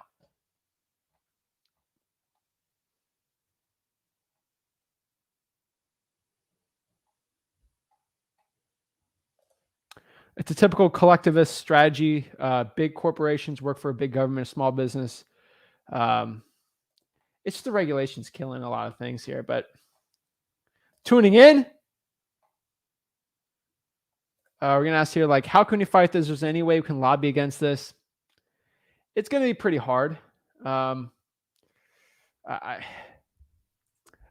It's a typical collectivist strategy. Big corporations work for a big government, a small business. It's just the regulations killing a lot of things here, but tuning in. We're going to ask here, like, how can we fight this? Is there any way we can lobby against this? It's going to be pretty hard. I don't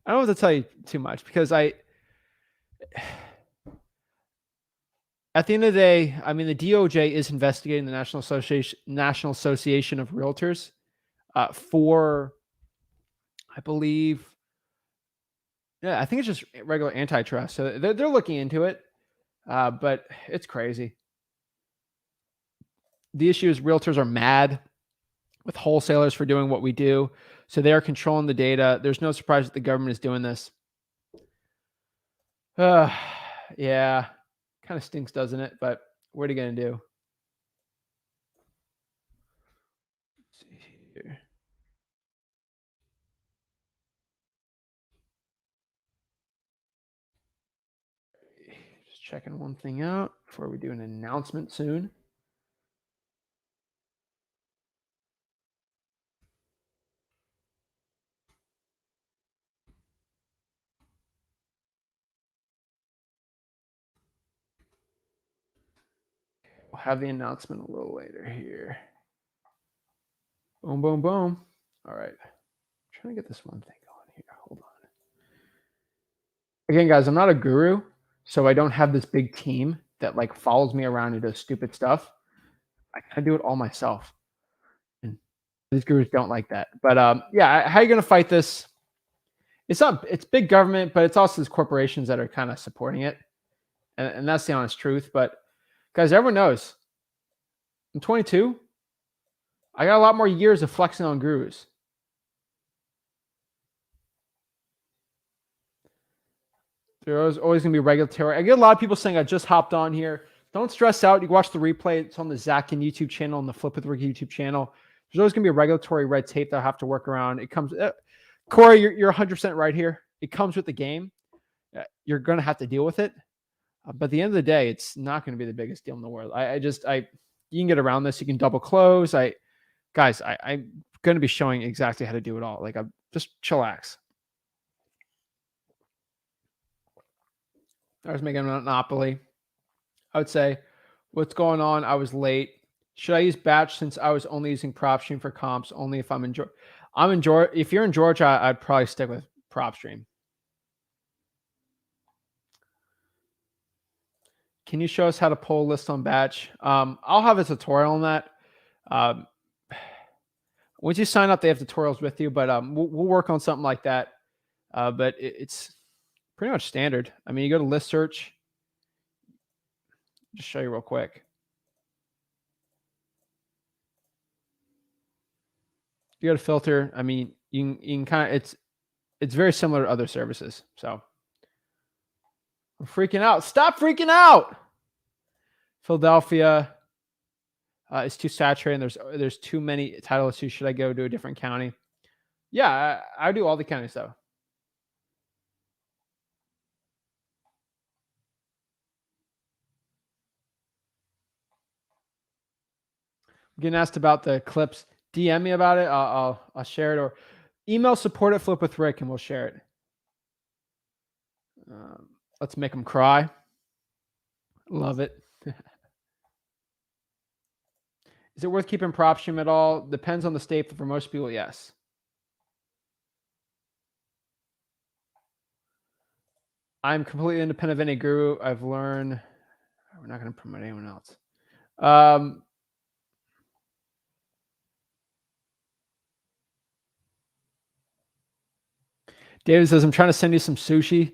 know what to tell you too much because at the end of the day, I mean, the DOJ is investigating the National Association of Realtors for, I believe, I think it's just regular antitrust. So they're looking into it, but it's crazy. The issue is realtors are mad with wholesalers for doing what we do. So they are controlling the data. There's no surprise that the government is doing this. Yeah, kind of stinks, doesn't it? But what are you going to do? Let's see here. Just checking one thing out before we do an announcement soon. We'll have the announcement a little later here. Boom, boom, boom. All right. I'm trying to get this one thing going here. Hold on. Again, guys, I'm not a guru, so I don't have this big team that like follows me around and does stupid stuff. I kind of do it all myself. And these gurus don't like that. But yeah, how are you going to fight this? It's big government, but it's also these corporations that are kind of supporting it. And that's the honest truth. But guys, everyone knows I'm 22. I got a lot more years of flexing on gurus. There's always going to be regulatory. I get a lot of people saying I just hopped on here. Don't stress out. You can watch the replay. It's on the Zach Ginn YouTube channel and the Flip with Rick YouTube channel. There's always going to be a regulatory red tape that I have to work around. It comes, Corey, you're 100% right here. It comes with the game. You're going to have to deal with it. But at the end of the day, it's not going to be the biggest deal in the world. You can get around this. You can double close. I'm going to be showing exactly how to do it all. Like, just chillax. I was making a monopoly. I would say, what's going on? I was late. Should I use batch since I was only using Propstream for comps? Only if I'm in Georgia. If you're in Georgia, I'd probably stick with Propstream. Can you show us how to pull a list on batch? I'll have a tutorial on that. Once you sign up, they have tutorials with you, but we'll work on something like that. but it's pretty much standard. I mean, you go to list search. Just show you real quick. You go to filter. I mean, you can kind of, it's very similar to other services. So I'm freaking out. Stop freaking out. Philadelphia is too saturated. There's too many title issues. Should I go to a different county? Yeah, I do all the counties though. I'm getting asked about the clips. DM me about it. I'll share it, or email support at Flip with Rick and we'll share it. Let's make them cry. Love it. Is it worth keeping Propstream at all? Depends on the state, but for most people, yes. I'm completely independent of any guru. I've learned we're not going to promote anyone else. David says, I'm trying to send you some sushi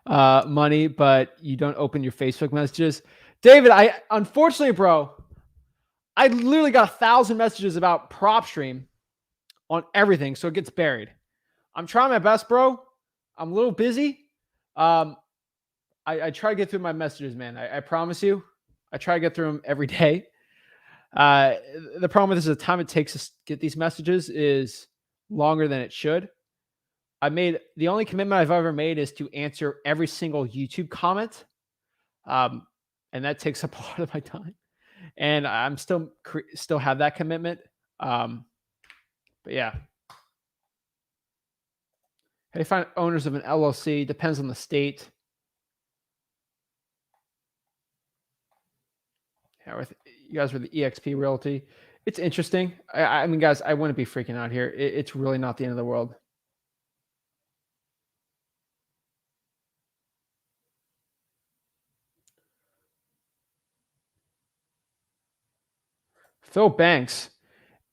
money, but you don't open your Facebook messages. David, unfortunately, bro, I literally got 1,000 messages about Propstream on everything, so it gets buried. I'm trying my best, bro. I'm a little busy. I try to get through my messages, man. I promise you. I try to get through them every day. The problem with this is the time it takes to get these messages is longer than it should. The only commitment I've ever made is to answer every single YouTube comment. And that takes up a lot of my time. And I'm still have that commitment. But yeah. How do you find owners of an LLC? Depends on the state. Yeah, you guys were the EXP Realty. It's interesting. I mean, guys, I wouldn't be freaking out here. It's really not the end of the world. Phil Banks.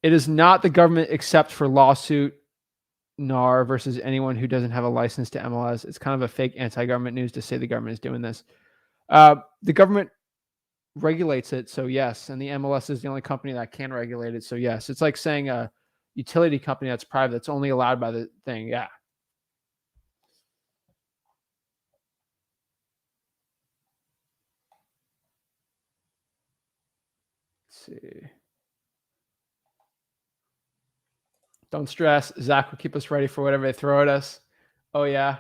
It is not the government except for lawsuit NAR versus anyone who doesn't have a license to MLS. It's kind of a fake anti-government news to say the government is doing this. The government regulates it, so yes, and the MLS is the only company that can regulate it, so yes. It's like saying a utility company that's private that's only allowed by the thing. Yeah. Let's see. Don't stress. Zach will keep us ready for whatever they throw at us. Oh yeah.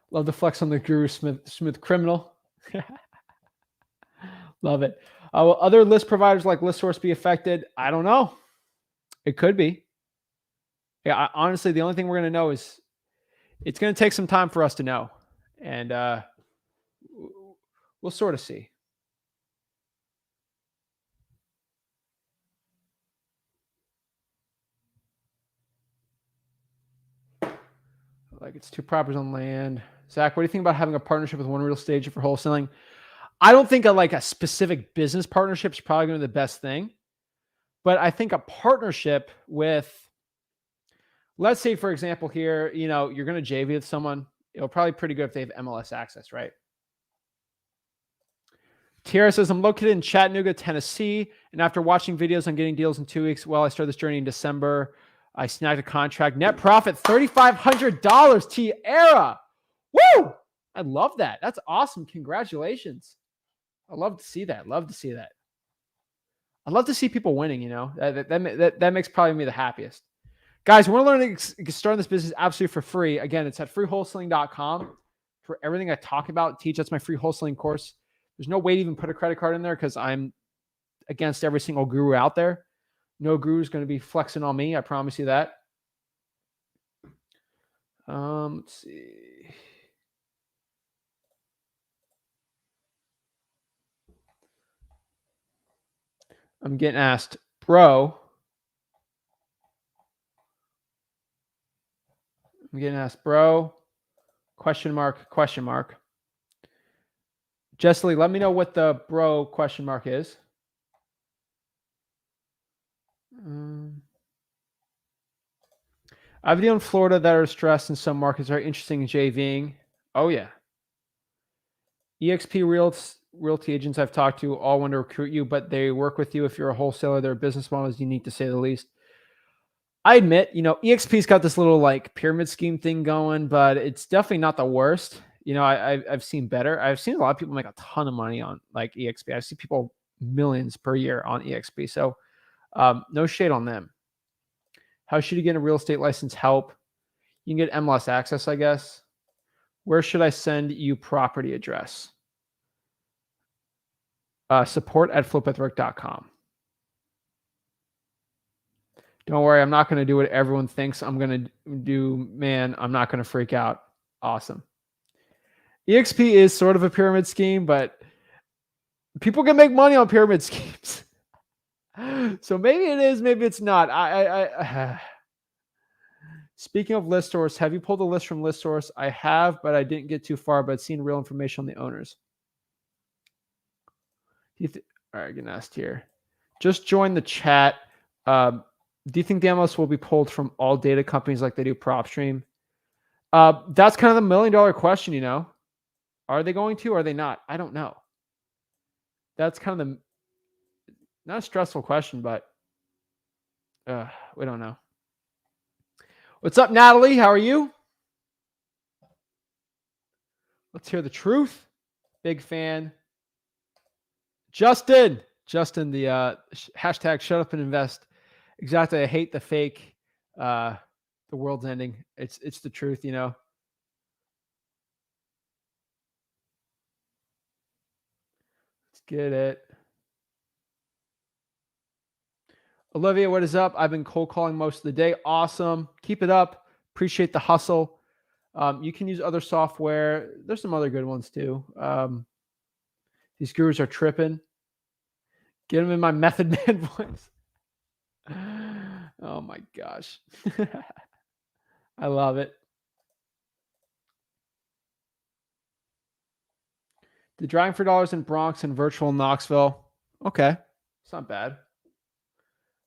Love to flex on the guru smooth criminal. Love it. Will other list providers like ListSource be affected? I don't know. It could be. Yeah, honestly, the only thing we're going to know is it's going to take some time for us to know. And we'll sort of see. Like it's 2 properties on land. Zach, what do you think about having a partnership with one real estate agent for wholesaling? I don't think a specific business partnership is probably going to be the best thing. But I think a partnership with, let's say, for example, here, you're going to JV with someone. It'll probably be pretty good if they have MLS access, right? Tiara says, I'm located in Chattanooga, Tennessee. And after watching videos on getting deals in 2 weeks, I started this journey in December. I snagged a contract. Net profit, $3,500. Tiara. Woo! I love that. That's awesome. Congratulations. I love to see that. I love to see people winning, that makes probably me the happiest. Guys, we're learning to start this business absolutely for free. Again, it's at freewholesaling.com for everything I talk about, teach. That's my free wholesaling course. There's no way to even put a credit card in there because I'm against every single guru out there. No guru is going to be flexing on me. I promise you that. Let's see. I'm getting asked, bro. Question mark. Jessley, let me know what the bro question mark is. I have a deal in Florida that are stressed in some markets, very interesting in JVing. Oh, yeah. EXP realty agents I've talked to all want to recruit you, but they work with you if you're a wholesaler. Their business model is unique to say the least. I admit, EXP's got this little like pyramid scheme thing going, but it's definitely not the worst. I've seen better. I've seen a lot of people make a ton of money on like EXP. I see people millions per year on EXP. So no shade on them. How should you get a real estate license help? You can get MLS access, I guess. Where should I send you property address? Support@flipwithrick.com. Don't worry, I'm not going to do what everyone thinks I'm going to do. Man, I'm not going to freak out. Awesome. EXP is sort of a pyramid scheme, but people can make money on pyramid schemes. So maybe it is, maybe it's not. Speaking of list source, have you pulled a list from list source? I have, but I didn't get too far, but seen real information on the owners. All right, getting asked here. Just join the chat. Do you think the MLS will be pulled from all data companies like they do Propstream? That's kind of the $1 million question, Are they going to or are they not? I don't know. That's kind of not a stressful question, but we don't know. What's up, Natalie? How are you? Let's hear the truth. Big fan. Justin, the hashtag shut up and invest. Exactly. I hate the fake. The world's ending. It's the truth, Let's get it. Olivia, what is up? I've been cold calling most of the day. Awesome. Keep it up. Appreciate the hustle. You can use other software. There's some other good ones too. These gurus are tripping. Get them in my Method Man voice. Oh my gosh. I love it. The Driving for Dollars in Bronx and virtual in Knoxville. Okay. It's not bad.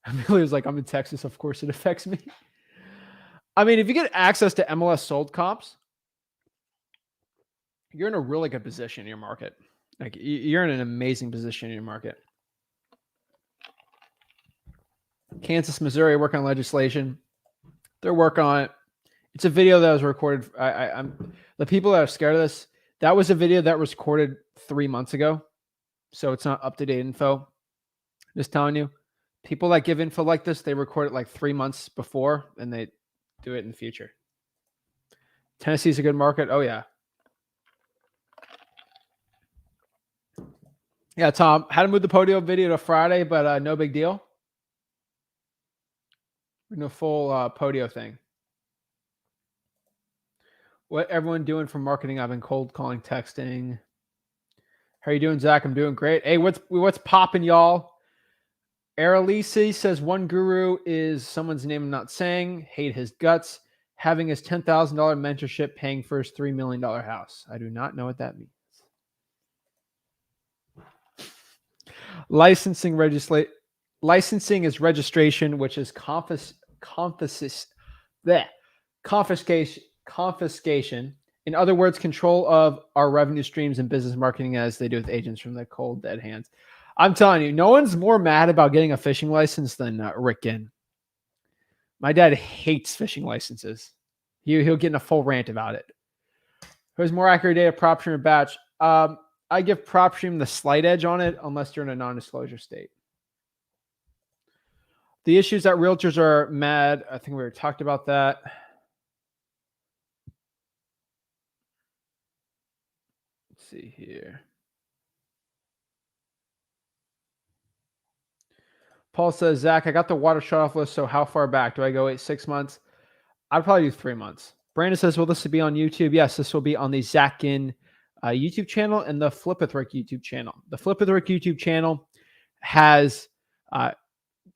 Amelia was like, I'm in Texas. Of course it affects me. I mean, if you get access to MLS sold comps, you're in a really good position in your market. Like you're in an amazing position in your market. Kansas, Missouri, working on legislation. They're working on it. It's a video that was recorded. I'm the people that are scared of this. That was a video that was recorded 3 months ago. So it's not up-to-date info. Just telling you, people that give info like this, they record it like 3 months before and they do it in the future. Tennessee's a good market. Oh, yeah. Yeah, Tom, had to move the Podio video to Friday, but no big deal. No full Podio thing. What everyone doing for marketing? I've been cold calling, texting. How are you doing, Zach? I'm doing great. Hey, what's popping, y'all? Aralisi says one guru is someone's name I'm not saying. Hate his guts. Having his $10,000 mentorship, paying for his $3 million house. I do not know what that means. Licensing is registration, which is confiscation. In other words, control of our revenue streams and business marketing as they do with agents from the cold, dead hands. I'm telling you, no one's more mad about getting a fishing license than Rick Ginn. My dad hates fishing licenses. He'll get in a full rant about it. Who's more accurate data, Propstream or batch? I give Propstream the slight edge on it unless you're in a non-disclosure state. The issues that realtors are mad. I think we already talked about that. Let's see here. Paul says, Zach, I got the water shut off list. So how far back? Do I go 6 months? I'd probably do 3 months. Brandon says, will this be on YouTube? Yes, this will be on the Zach Ginn YouTube channel and the Flip with Rick YouTube channel. The Flip with Rick YouTube channel has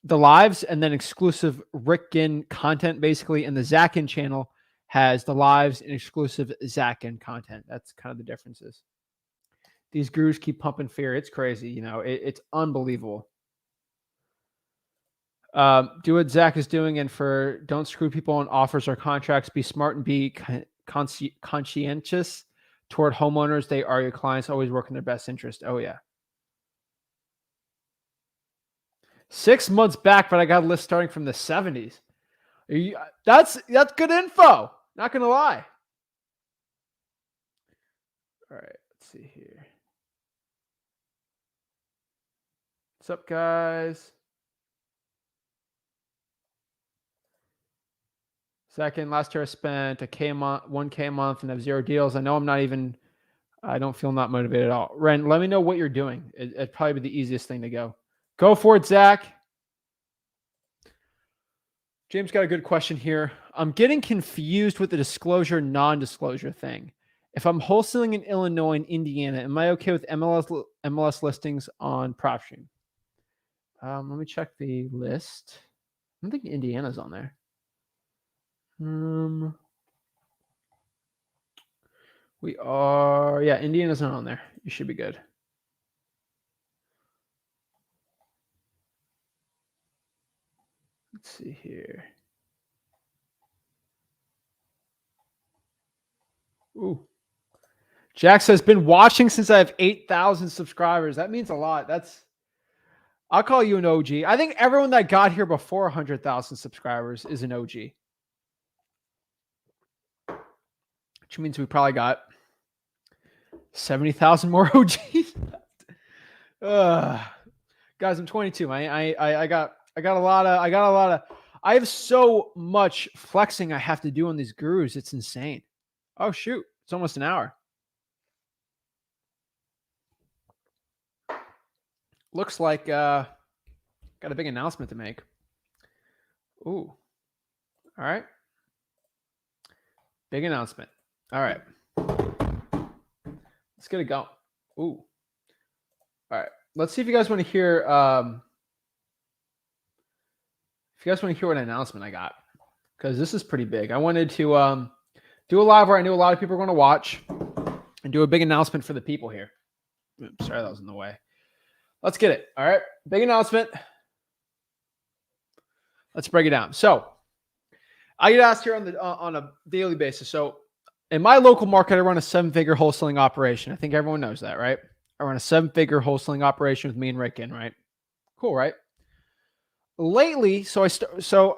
the lives and then exclusive Rick Ginn content, basically. And the Zach Ginn channel has the lives and exclusive Zach Ginn content. That's kind of the differences. These gurus keep pumping fear. It's crazy. It's unbelievable. Do what Zach is doing, and don't screw people on offers or contracts. Be smart and be conscientious toward homeowners. They are your clients. Always work in their best interest. Oh yeah. 6 months back, but I got a list starting from the 70s. That's good info. Not gonna lie. All right, let's see here. What's up, guys? Second, last year I spent $1K a month and have 0 deals. I know I don't feel not motivated at all. Ren, let me know what you're doing. It'd probably be the easiest thing to go. Go for it, Zach. James got a good question here. I'm getting confused with the disclosure, non-disclosure thing. If I'm wholesaling in Illinois and Indiana, am I okay with MLS listings on Propstream? Let me check the list. I don't think Indiana's on there. We are, yeah, Indiana's not on there. You should be good. Let's see here. Ooh. Jack says, been watching since I have 8,000 subscribers. That means a lot. I'll call you an OG. I think everyone that got here before 100,000 subscribers is an OG. Which means we probably got 70,000 more OGs. Guys, I'm 22. I got a lot of, I have so much flexing I have to do on these gurus. It's insane. Oh shoot. It's almost an hour. Looks like, got a big announcement to make. Ooh. All right. Big announcement. All right. Let's get it going. Ooh. All right. Let's see if you guys want to hear, what announcement I got, because this is pretty big. I wanted to do a live where I knew a lot of people were going to watch and do a big announcement for the people here. Oops, sorry, that was in the way. Let's get it. All right. Big announcement. Let's break it down. So I get asked here on a daily basis. So in my local market, I run a 7-figure wholesaling operation. I think everyone knows that, right? I run a 7-figure wholesaling operation with me and Rick in, right? Cool, right? Lately, so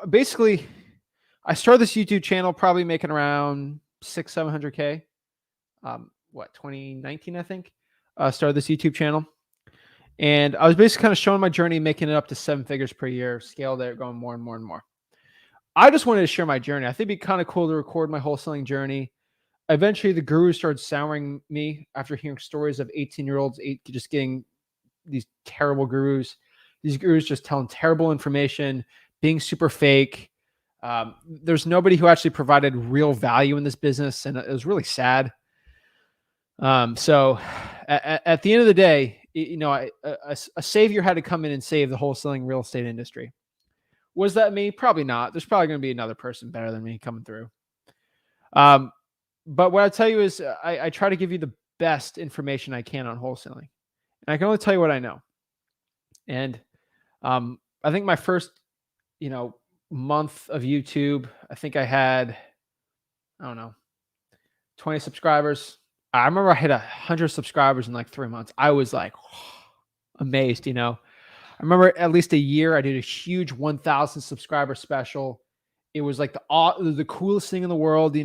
basically, I started this YouTube channel probably making around 600-700K. 2019, I think. Started this YouTube channel. And I was basically kind of showing my journey, making it up to 7 figures per year, scale there, going more and more and more. I just wanted to share my journey. I think it'd be kind of cool to record my wholesaling journey. Eventually, the gurus started souring me after hearing stories of 18-year-olds just getting these terrible gurus. These gurus just telling terrible information, being super fake. There's nobody who actually provided real value in this business, and it was really sad. So at the end of the day, a savior had to come in and save the wholesaling real estate industry. Was that me? Probably not. There's probably going to be another person better than me coming through. But what I tell you is I try to give you the best information I can on wholesaling. And I can only tell you what I know. And I think my first, month of YouTube, I think I had, 20 subscribers. I remember I hit 100 subscribers in like 3 months. I was like amazed, I remember at least a year I did a huge 1,000 subscriber special. It was like the coolest thing in the world,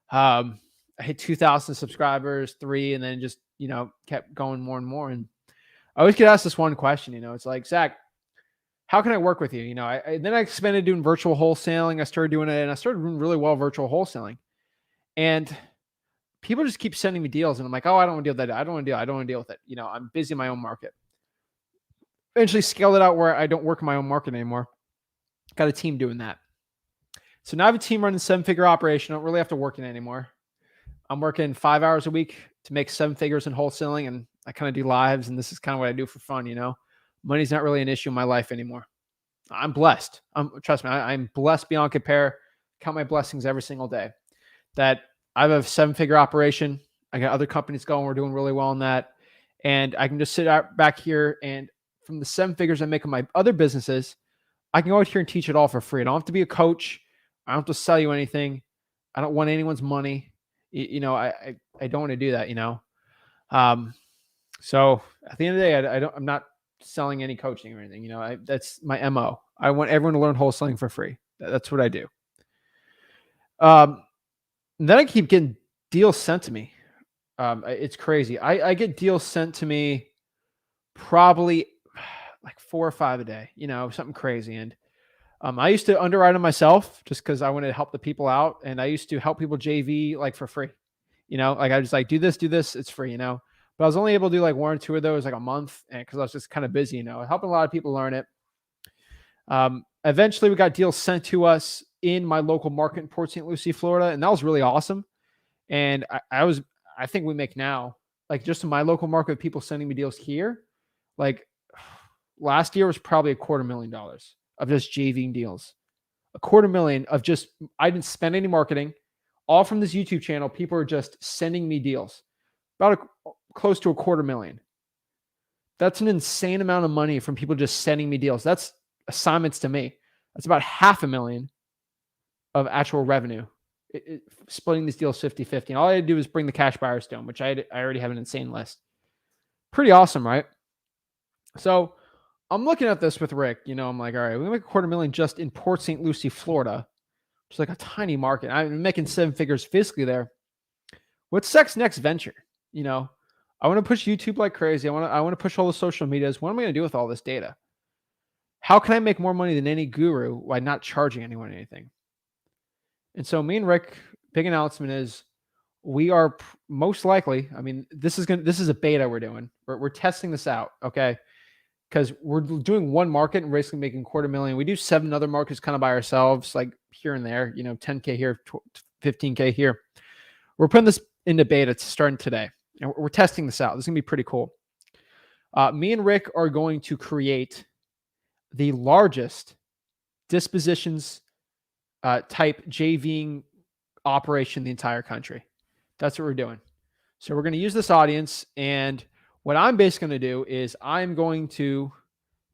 I hit 2,000 subscribers, 3, and then just, kept going more and more. And I always get asked this one question, it's like, Zach, how can I work with you? Then I expanded doing virtual wholesaling. I started doing it, and I started doing really well virtual wholesaling. And people just keep sending me deals, and I'm like, oh, I don't want to deal with that. I don't want to deal with it. I'm busy in my own market. Eventually scaled it out where I don't work in my own market anymore. Got a team doing that. So now I have a team running 7-figure operation. I don't really have to work in it anymore. I'm working 5 hours a week to make 7 figures in wholesaling, and I kind of do lives, and this is kind of what I do for fun, Money's not really an issue in my life anymore. I'm blessed. Trust me, I'm blessed beyond compare. Count my blessings every single day. That I have a 7-figure operation. I got other companies going. We're doing really well on that. And I can just sit back here, and from the 7 figures I make in my other businesses, I can go out here and teach it all for free. I don't have to be a coach. I don't have to sell you anything. I don't want anyone's money. I don't want to do that, So at the end of the day, I'm not selling any coaching or anything. That's my MO. I want everyone to learn wholesaling for free. That's what I do. Then I keep getting deals sent to me. It's crazy. I get deals sent to me probably like 4 or 5 a day, something crazy. And I used to underwrite them myself just because I wanted to help the people out. And I used to help people JV like for free, like I was like, do this, it's free, but I was only able to do like 1 or 2 of those like a month. And cause I was just kind of busy, helping a lot of people learn it. Eventually we got deals sent to us in my local market in Port St. Lucie, Florida. And that was really awesome. And I think we make now, like just in my local market, with people sending me deals here, like last year was probably $250,000 of just JVing deals. $250,000 of just, I didn't spend any marketing, all from this YouTube channel. People are just sending me deals, about close to $250,000. That's an insane amount of money from people just sending me deals. That's assignments to me. That's about $500,000 of actual revenue. Splitting these deals 50-50. And all I had to do is bring the cash buyers to them, which I already have an insane list. Pretty awesome, right? So I'm looking at this with Rick. I'm like, all right, we make $250,000 just in Port St. Lucie, Florida. It's like a tiny market. I'm making 7 figures physically there. What's Zach's next venture? I want to push YouTube like crazy. I want to push all the social medias. What am I going to do with all this data? How can I make more money than any guru while not charging anyone anything? And so me and Rick, big announcement is we are most likely, this is a beta we're doing. We're testing this out, okay? Because we're doing one market and basically making $250,000. We do 7 other markets kind of by ourselves, like here and there, 10K here, 15K here. We're putting this into beta. It's starting today. And we're testing this out. This is going to be pretty cool. Me and Rick are going to create the largest dispositions type JVing operation in the entire country. That's what we're doing. So we're going to use this audience. And what I'm basically going to do is I'm going to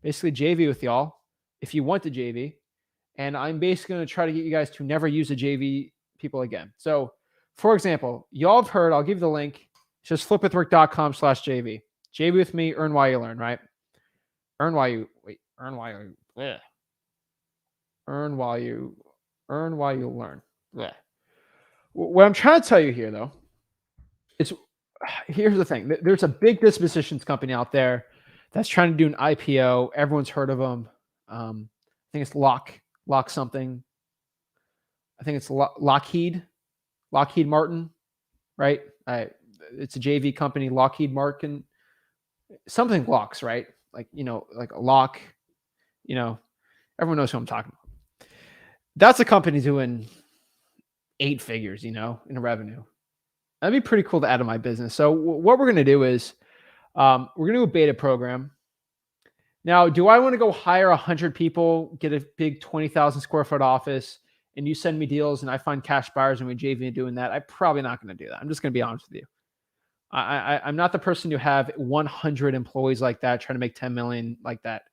basically JV with y'all if you want to JV. And I'm basically going to try to get you guys to never use a JV people again. So for example, y'all have heard, I'll give you the link. It's just flipwithrick.com/JV. JV with me, earn while you learn, right? Earn while you learn. Blech. What I'm trying to tell you here, though, is here's the thing. There's a big dispositions company out there that's trying to do an IPO. Everyone's heard of them. I think it's Lock something. I think it's Lockheed Martin, right? It's a JV company, Lockheed Martin, something locks, right? Like a lock. Everyone knows who I'm talking about. That's a company doing 8 figures, in revenue. That'd be pretty cool to add to my business. So what we're going to do is we're going to do a beta program. Now, do I want to go hire 100 people, get a big 20,000 square foot office, and you send me deals and I find cash buyers and we JV doing that? I'm probably not going to do that. I'm just going to be honest with you. I'm not the person to have 100 employees like that, trying to make 10 million like that.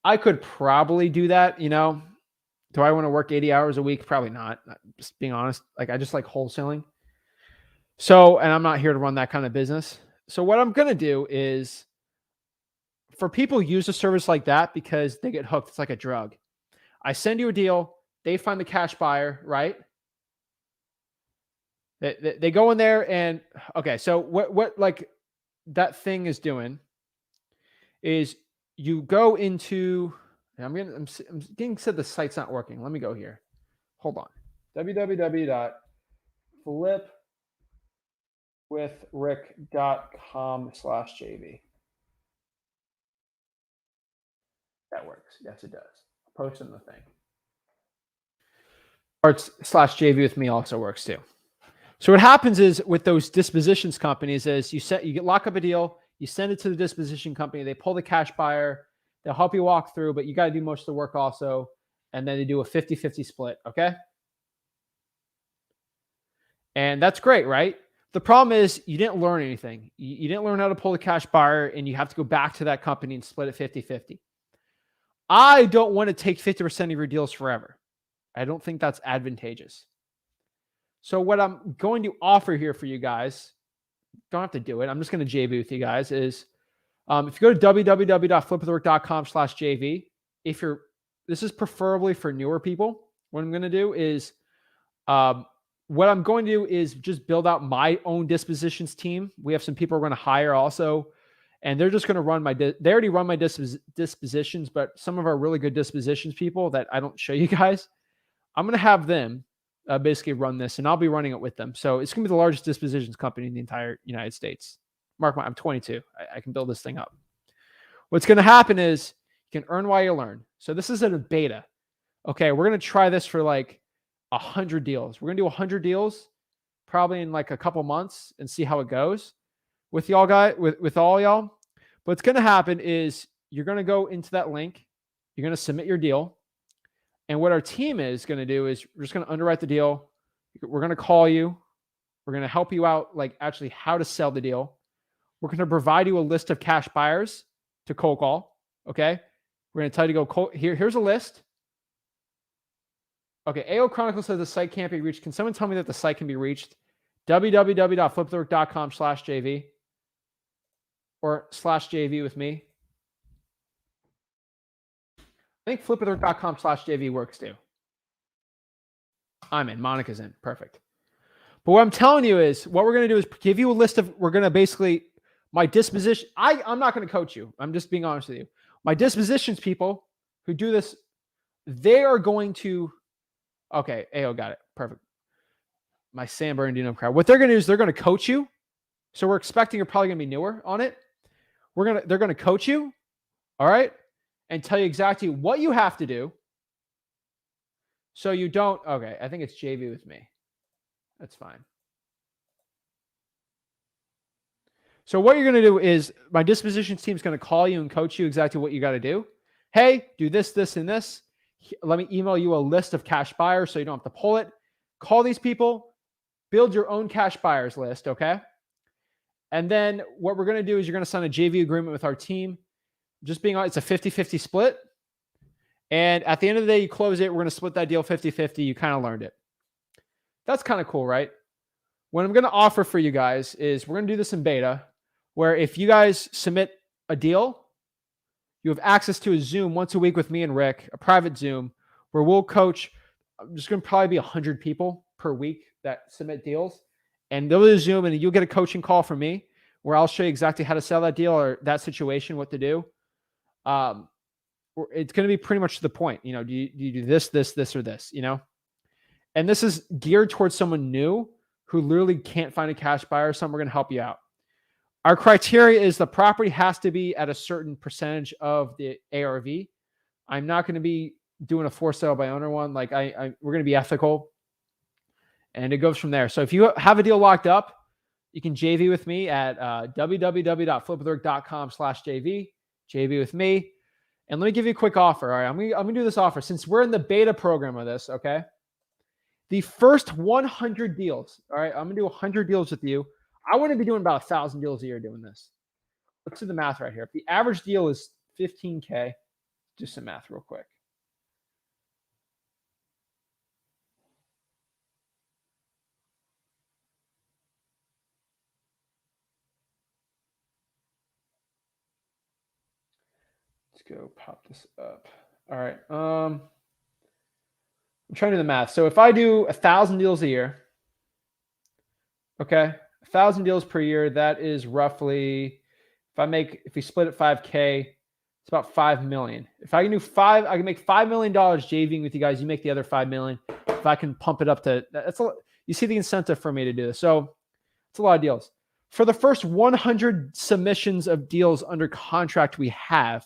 I could probably do that, Do I want to work 80 hours a week? Probably not. Just being honest. I just like wholesaling. So, and I'm not here to run that kind of business. So what I'm going to do is, for people who use a service like that because they get hooked, it's like a drug. I send you a deal. They find the cash buyer, right? They go in there and, okay, so what like that thing is doing is you go into, I'm getting said the site's not working. Let me go here. Hold on. www.flipwithrick.com/JV. That works. Yes, it does. I'll post in the thing. /JV with me also works too. So what happens is with those dispositions companies is you lock up a deal, you send it to the disposition company, they pull the cash buyer, they'll help you walk through, but you got to do most of the work also. And then they do a 50-50 split. Okay. And that's great, right? The problem is you didn't learn anything. You didn't learn how to pull the cash buyer, and you have to go back to that company and split it 50-50. I don't want to take 50% of your deals forever. I don't think that's advantageous. So what I'm going to offer here for you guys, don't have to do it. I'm just going to JV with you guys is if you go to www.flipwithwork.com/JV, this is preferably for newer people. What I'm going to do is just build out my own dispositions team. We have some people we're going to hire also, and they're just going to run they already run my dispositions, but some of our really good dispositions people that I don't show you guys, I'm going to have them basically run this, and I'll be running it with them. So it's going to be the largest dispositions company in the entire United States. I'm 22. I can build this thing up. What's going to happen is you can earn while you learn. So this is in a beta. Okay, we're going to try this for like 100 deals. We're going to do 100 deals probably in like a couple months and see how it goes with y'all with all y'all. What's going to happen is you're going to go into that link. You're going to submit your deal. And what our team is going to do is we're just going to underwrite the deal. We're going to call you. We're going to help you out, like actually how to sell the deal. We're going to provide you a list of cash buyers to cold call. Okay. We're going to tell you to go here's a list. Okay. AO Chronicle says the site can't be reached. Can someone tell me that the site can be reached? www.flipwithwork.com/JV or /JV with me. I think flipwithwork.com/JV works too. I'm in. Monica's in. Perfect. But what I'm telling you is what we're going to do is give you a list of, we're going to basically, my disposition, I'm not going to coach you. I'm just being honest with you. My dispositions people who do this, they are going to, okay, AO got it. Perfect. My San Bernardino crowd. What they're going to do is they're going to coach you. So we're expecting you're probably going to be newer on it. They're going to coach you. All right. And tell you exactly what you have to do. So you don't, okay, I think it's JV with me. That's fine. So what you're going to do is my dispositions team is going to call you and coach you exactly what you got to do. Hey, do this, this, and this. Let me email you a list of cash buyers so you don't have to pull it. Call these people, build your own cash buyers list, okay? And then what we're going to do is you're going to sign a JV agreement with our team. Just being honest, it's a 50-50 split. And at the end of the day, you close it. We're going to split that deal 50-50. You kind of learned it. That's kind of cool, right? What I'm going to offer for you guys is we're going to do this in beta, where if you guys submit a deal, you have access to a Zoom once a week with me and Rick, a private Zoom, where we'll coach. I'm just going to probably be 100 people per week that submit deals. And they'll do a Zoom, and you'll get a coaching call from me where I'll show you exactly how to sell that deal or that situation, what to do. It's going to be pretty much to the point. You know, do you do this, or this, you know? And this is geared towards someone new who literally can't find a cash buyer or something. We're going to help you out. Our criteria is the property has to be at a certain percentage of the ARV. I'm not going to be doing a for sale by owner one. Like we're going to be ethical, and it goes from there. So if you have a deal locked up, you can JV with me at www.flipwithwork.com/JV. JV with me. And let me give you a quick offer. All right, I'm gonna do this offer since we're in the beta program of this. Okay, the first 100 deals. All right, I'm gonna do 100 deals with you. I want to be doing about 1,000 deals a year doing this. Let's do the math right here. If the average deal is 15K, do some math real quick. Let's go pop this up. All right. I'm trying to do the math. So if I do 1,000 deals a year, okay, 1,000 deals per year, that is roughly, if we split it 5K, it's about 5 million. If I can do I can make $5 million JVing with you guys. You make the other 5 million. If I can pump it up to, you see the incentive for me to do this. So it's a lot of deals. For the first 100 submissions of deals under contract we have,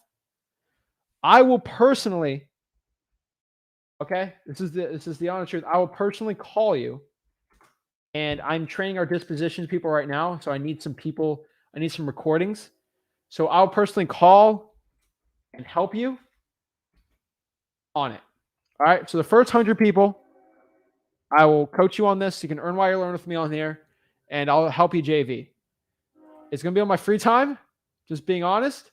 I will personally, okay, this is the honest truth. I will personally call you, and I'm training our dispositions people right now. So I need some people, I need some recordings. So I'll personally call and help you on it. All right. So the first 100 people, I will coach you on this. You can earn while you learn with me on here, and I'll help you JV. It's going to be on my free time, just being honest.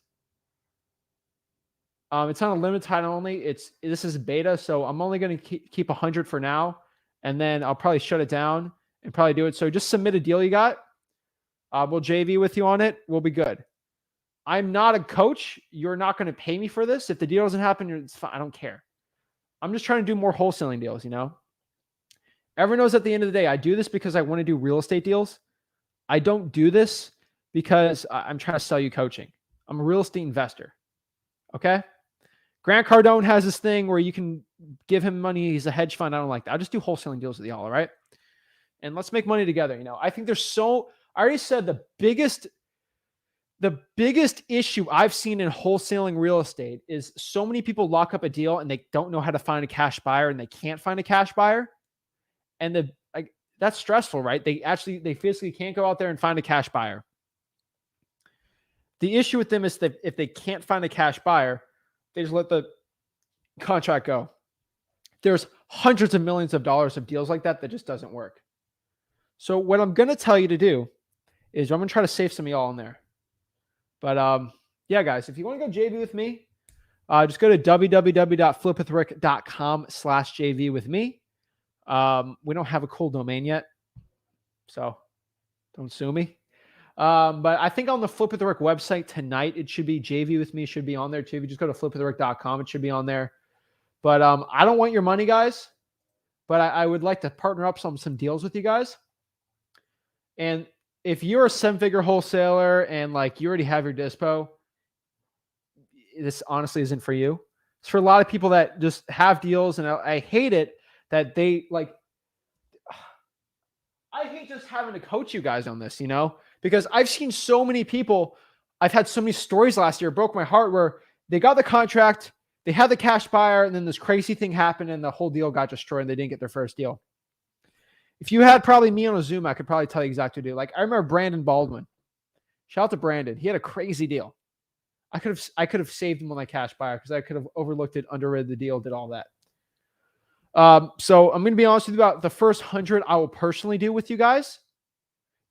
It's on a limited time only. This is beta, so I'm only going to keep 100 for now, and then I'll probably shut it down and probably do it. So just submit a deal you got. We'll JV with you on it. We'll be good. I'm not a coach. You're not going to pay me for this. If the deal doesn't happen, it's fine. I don't care. I'm just trying to do more wholesaling deals, you know? Everyone knows at the end of the day, I do this because I want to do real estate deals. I don't do this because I'm trying to sell you coaching. I'm a real estate investor. Okay? Grant Cardone has this thing where you can give him money. He's a hedge fund. I don't like that. I just do wholesaling deals with y'all, all right? And let's make money together. You know, I think I already said the biggest issue I've seen in wholesaling real estate is so many people lock up a deal and they don't know how to find a cash buyer and they can't find a cash buyer. And that's stressful, right? They physically can't go out there and find a cash buyer. The issue with them is that if they can't find a cash buyer, they just let the contract go. There's hundreds of millions of dollars of deals like that just doesn't work. So what I'm going to tell you to do is I'm going to try to save some of y'all in there. But yeah, guys, if you want to go JV with me, just go to www.flipwithrick.com/JV with me. We don't have a cool domain yet, so don't sue me. But I think on the Flip with the Rick website tonight, it should be JV with me should be on there too. If you just go to flipwithrick.com, it should be on there. But I don't want your money, guys. But I would like to partner up some deals with you guys. And if you're a 7-figure wholesaler and like you already have your dispo, this honestly isn't for you. It's for a lot of people that just have deals, and I hate it that they like. I hate just having to coach you guys on this, you know, because I've seen so many people. I've had so many stories last year, broke my heart, where they got the contract, they had the cash buyer, and then this crazy thing happened and the whole deal got destroyed and they didn't get their first deal. If you had probably me on a Zoom, I could probably tell you exactly what to do. Like I remember Brandon Baldwin. Shout out to Brandon. He had a crazy deal. I could have saved him on my cash buyer because I could have overlooked it, underrated the deal, did all that. So I'm going to be honest with you about the first 100 I will personally do with you guys.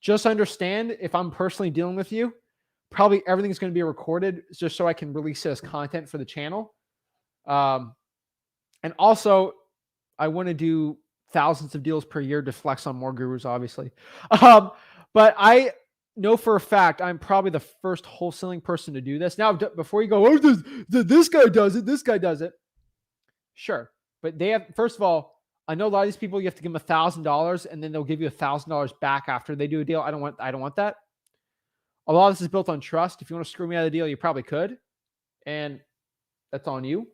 Just understand if I'm personally dealing with you, probably everything's going to be recorded just so I can release it as content for the channel. And also I want to do thousands of deals per year to flex on more gurus, obviously. But I know for a fact, I'm probably the first wholesaling person to do this. Now, before you go, oh, this guy does it, this guy does it. Sure. But they have, first of all, I know a lot of these people, you have to give them $1,000 and then they'll give you $1,000 back after they do a deal. I don't want that. A lot of this is built on trust. If you want to screw me out of the deal, you probably could. And that's on you.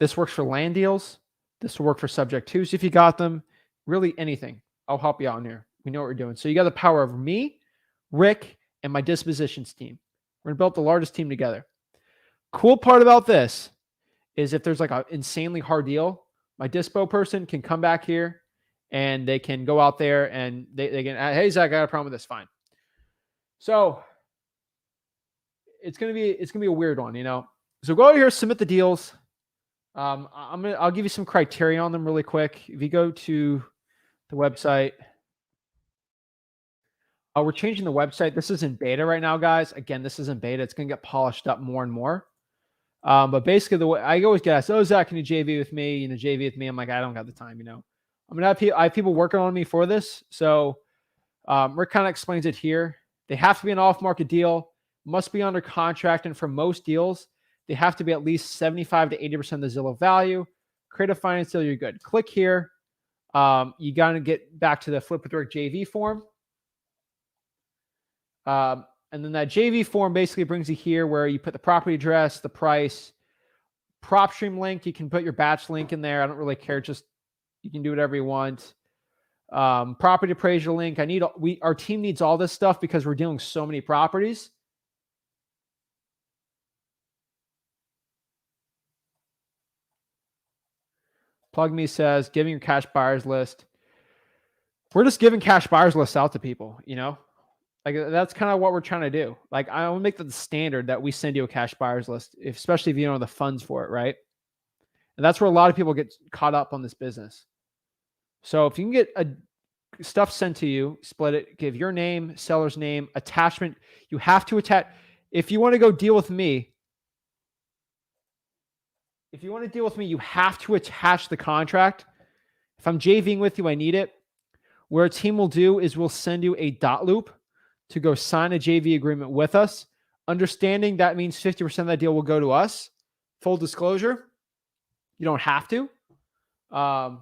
This works for land deals. This will work for subject twos if you got them. Really anything. I'll help you out in here. We know what we're doing. So you got the power of me, Rick, and my dispositions team. We're going to build the largest team together. Cool part about this is if there's like an insanely hard deal, my dispo person can come back here and they can go out there and they can, hey, Zach, I got a problem with this. Fine. So it's going to be a weird one, you know? So go out here, submit the deals. I'll give you some criteria on them really quick. If you go to the website, we're changing the website. This is in beta right now, guys. Again, this is in beta. It's going to get polished up more and more. But basically the way I always get asked, oh, Zach, can you JV with me? You know, JV with me. I'm like, I don't got the time, you know, I have people working on me for this. So, Rick kind of explains it here. They have to be an off-market deal, must be under contract. And for most deals, they have to be at least 75 to 80% of the Zillow value. Create a finance deal, you're good. Click here. You got to get back to the Flip with Rick JV form. And then that JV form basically brings you here where you put the property address, the price, Propstream link. You can put your batch link in there. I don't really care. Just you can do whatever you want. Property appraisal link. Our team needs all this stuff because we're dealing so many properties. Plug Me says giving your cash buyers list. We're just giving cash buyers lists out to people, you know? Like that's kind of what we're trying to do. Like I want to make that the standard that we send you a cash buyers list, especially if you don't have the funds for it, right? And that's where a lot of people get caught up on this business. So if you can get stuff sent to you, split it, give your name, seller's name, attachment. You have to attach. If you want to go deal with me, if you want to deal with me, you have to attach the contract. If I'm JVing with you, I need it. What our team will do is we'll send you a dot loop to go sign a JV agreement with us. Understanding that means 50% of that deal will go to us. Full disclosure, you don't have to. And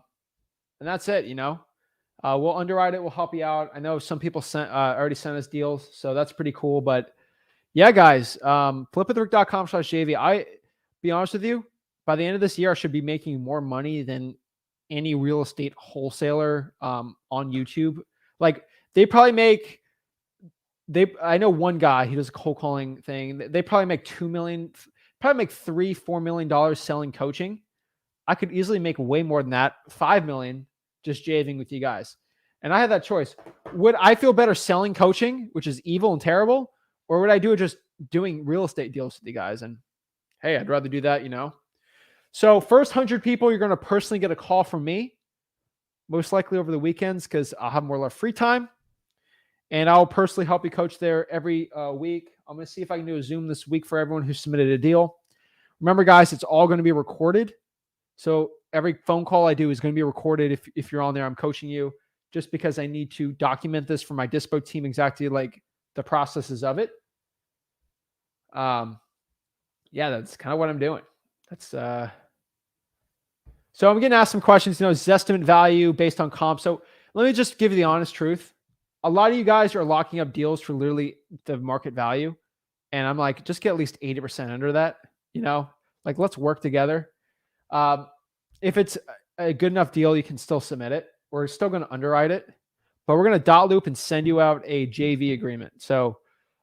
that's it, you know. We'll underwrite it. We'll help you out. I know some people already sent us deals, so that's pretty cool. But yeah, guys, flipwithrick.com/JV. I be honest with you, by the end of this year, I should be making more money than any real estate wholesaler on YouTube. Like they probably make I know one guy, he does a cold calling thing. They probably make $2 million, probably make $3-4 million selling coaching. I could easily make way more than that, $5 million, just JVing with you guys. And I had that choice. Would I feel better selling coaching, which is evil and terrible, or would I do it just doing real estate deals with you guys? And hey, I'd rather do that, you know. So first 100 people, you're going to personally get a call from me, most likely over the weekends because I'll have more left free time. And I'll personally help you coach there every week. I'm going to see if I can do a Zoom this week for everyone who submitted a deal. Remember, guys, it's all going to be recorded. So every phone call I do is going to be recorded. If you're on there, I'm coaching you just because I need to document this for my Dispo team, exactly like the processes of it. Yeah, that's kind of what I'm doing. That's so I'm getting asked some questions. You know, is estimate value based on comp? So let me just give you the honest truth. A lot of you guys are locking up deals for literally the market value. And I'm like, just get at least 80% under that, you know, like let's work together. If it's a good enough deal, you can still submit it. We're still going to underwrite it, but we're going to dot loop and send you out a JV agreement. So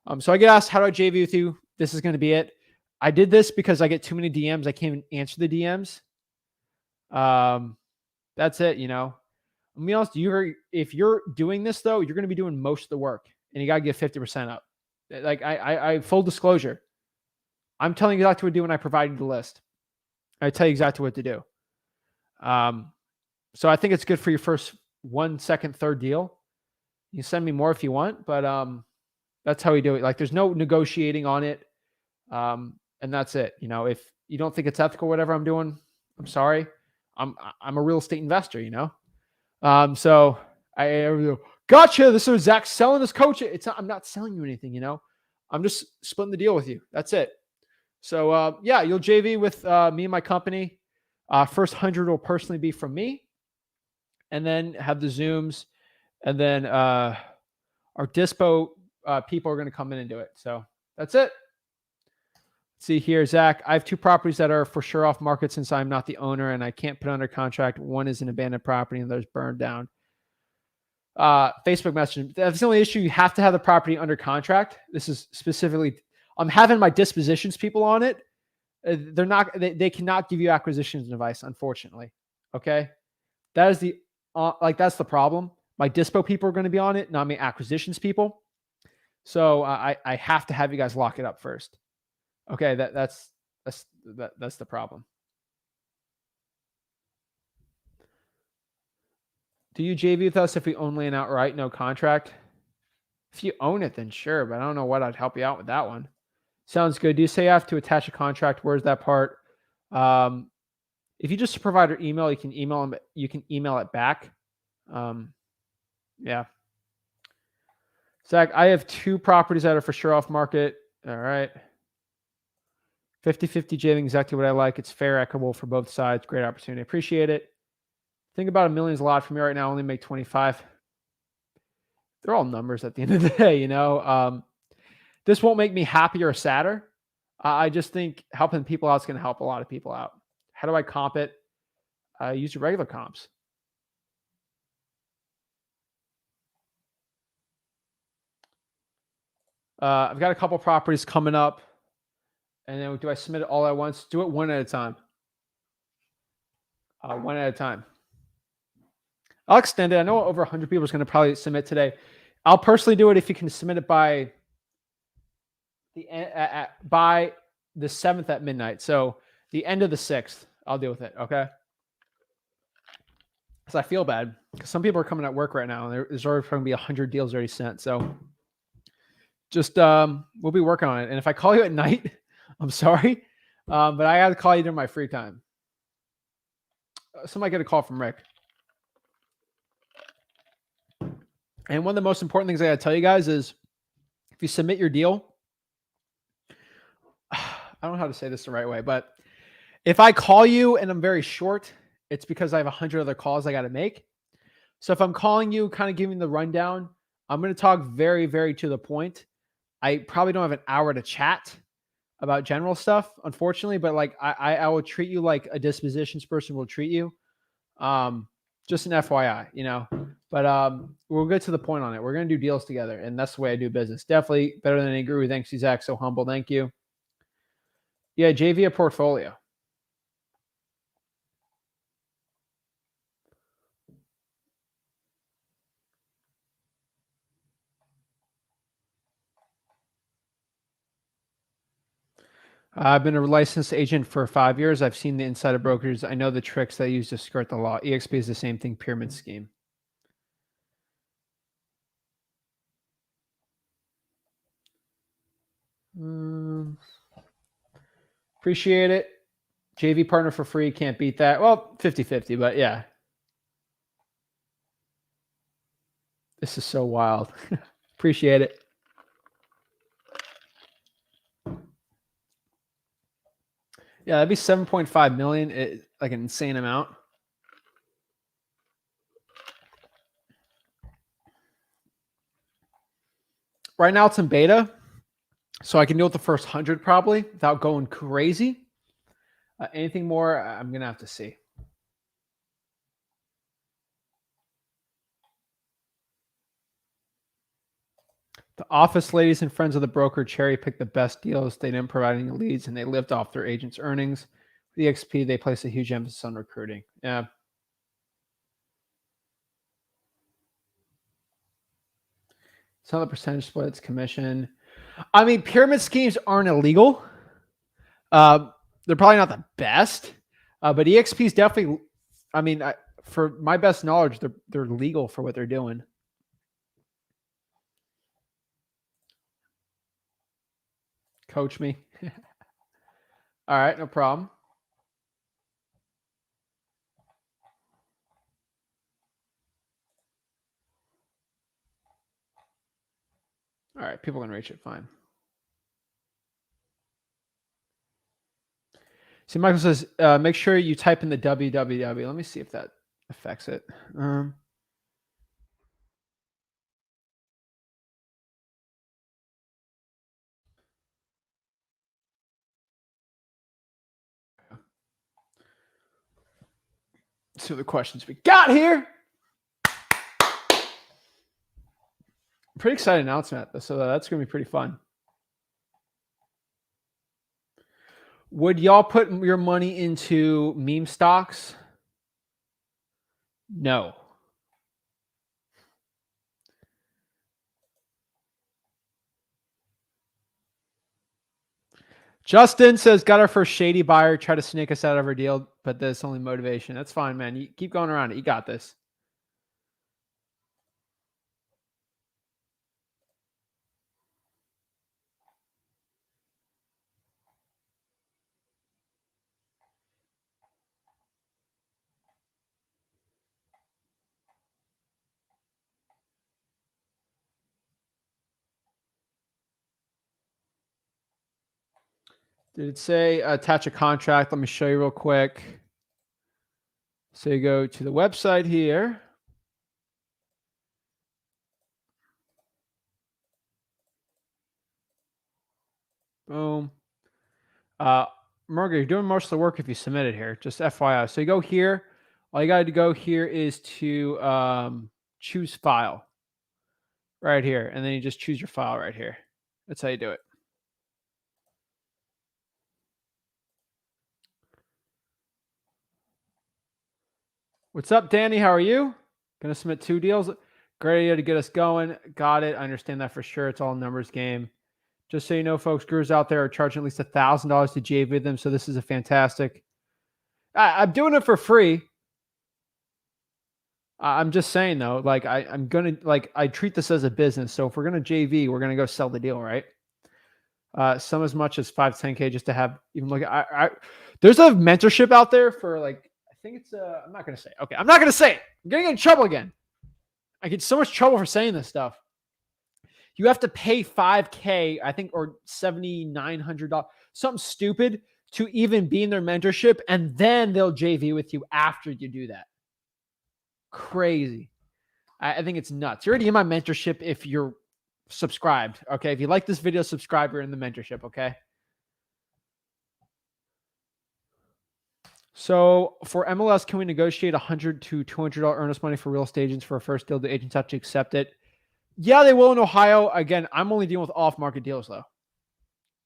I get asked, how do I JV with you? This is going to be it. I did this because I get too many DMs. I can't even answer the DMs. That's it, you know. Let me be honest, if you're doing this though, you're going to be doing most of the work and you got to get 50% up. Like I full disclosure, I'm telling you exactly what to do when I provide you the list. I tell you exactly what to do. So I think it's good for your first 1, 2nd, 3rd deal. You can send me more if you want, but that's how we do it. Like there's no negotiating on it. And that's it. You know, if you don't think it's ethical, whatever I'm doing, I'm sorry. I'm a real estate investor, you know? So I gotcha. This is Zach selling this coach. I'm not selling you anything, you know, I'm just splitting the deal with you. That's it. So, yeah, you'll JV with, me and my company. First 100 will personally be from me and then have the Zooms and then, our Dispo, people are going to come in and do it. So that's it. Let's see here, Zach, I have 2 properties that are for sure off market since I'm not the owner and I can't put under contract. One is an abandoned property and the other's burned down. Facebook message. That's the only issue. You have to have the property under contract. This is specifically, I'm having my dispositions people on it. They cannot give you acquisitions advice, unfortunately. Okay. That is that's the problem. My dispo people are going to be on it, not my acquisitions people. So I have to have you guys lock it up first. Okay. That's the problem. Do you JV with us if we own land outright, no contract? If you own it, then sure, but I don't know what I'd help you out with that one. Sounds good. Do you say you have to attach a contract? Where's that part? If you just provide your email, you can email them. You can email it back. Yeah. Zach, I have 2 properties that are for sure off market. All right. 50-50 JVing, exactly what I like. It's fair, equitable for both sides. Great opportunity. Appreciate it. Think about $1 million is a lot for me right now. I only make 25. They're all numbers at the end of the day, you know. This won't make me happier or sadder. I just think helping people out is going to help a lot of people out. How do I comp it? Use your regular comps. I've got a couple properties coming up. And then do I submit it all at once? Do it one at a time. One at a time. I'll extend it. I know over 100 people is going to probably submit today. I'll personally do it if you can submit it by the 7th at midnight. So the end of the 6th, I'll deal with it. Okay. Because I feel bad because some people are coming at work right now and there's already going to be 100 deals already sent. So just, we'll be working on it. And if I call you at night, I'm sorry, But I got to call you during my free time. Somebody get a call from Rick. And one of the most important things I got to tell you guys is if you submit your deal, I don't know how to say this the right way, but if I call you and I'm very short, it's because I have 100 other calls I got to make. So if I'm calling you, kind of giving the rundown, I'm going to talk very, very to the point. I probably don't have an hour to chat about general stuff, unfortunately, but like I will treat you like a dispositions person will treat you. Just an FYI, you know, but we'll get to the point on it. We're going to do deals together, and that's the way I do business. Definitely better than any guru. Thanks, Zach. So humble. Thank you. Yeah, JV a portfolio. I've been a licensed agent for 5 years. I've seen the inside of brokers. I know the tricks they use to skirt the law. EXP is the same thing, pyramid scheme. Appreciate it. JV partner for free. Can't beat that. Well, 50-50, but yeah. This is so wild. Appreciate it. Yeah, that'd be 7.5 million. Like an insane amount. Right now it's in beta, so I can deal with the first 100 probably without going crazy. Anything more, I'm going to have to see. The office ladies and friends of the broker cherry picked the best deals. They didn't provide any leads, and they lived off their agents' earnings. With EXP, they place a huge emphasis on recruiting. Yeah. Some of the percentage splits, commission. I mean, pyramid schemes aren't illegal. They're probably not the best, but EXP is definitely. I mean, for my best knowledge, they're legal for what they're doing. Coach me. All right, no problem. All right, people can reach it fine. See, Michael says, make sure you type in the www. Let me see if that affects it. Let's see what the questions we got here. Pretty exciting announcement, so that's going to be pretty fun. Would y'all put your money into meme stocks? No. Justin says, got our first shady buyer, try to snake us out of our deal, but that's only motivation. That's fine, man. You keep going around it. You got this. Did it say attach a contract? Let me show you real quick. So you go to the website here. Boom. Morgan, you're doing most of the work if you submit it here. Just FYI. So you go here. All you got to go here is to choose file right here. And then you just choose your file right here. That's how you do it. What's up, Danny? How are you? Going to submit 2 deals. Great idea to get us going. Got it. I understand that for sure. It's all a numbers game. Just so you know, folks, gurus out there are charging at least $1,000 to JV them. So this is a fantastic. I'm doing it for free. I'm just saying though, like I'm gonna I treat this as a business. So if we're gonna JV, we're gonna go sell the deal, right? Some as much as 5 to 10K just to have even look at. There's a mentorship out there for like, I think it's I'm not gonna say. Okay, I'm not gonna say it. I'm getting in trouble again. I get so much trouble for saying this stuff. You have to pay 5K, I think, or $7,900, something stupid to even be in their mentorship, and then they'll JV with you after you do that. Crazy. I think it's nuts. You're already in my mentorship if you're subscribed. Okay. If you like this video, subscribe. You're in the mentorship. Okay. So for MLS, can we negotiate $100 to $200 earnest money for real estate agents for a first deal? The agents have to accept it. Yeah, they will in Ohio. Again, I'm only dealing with off-market deals though.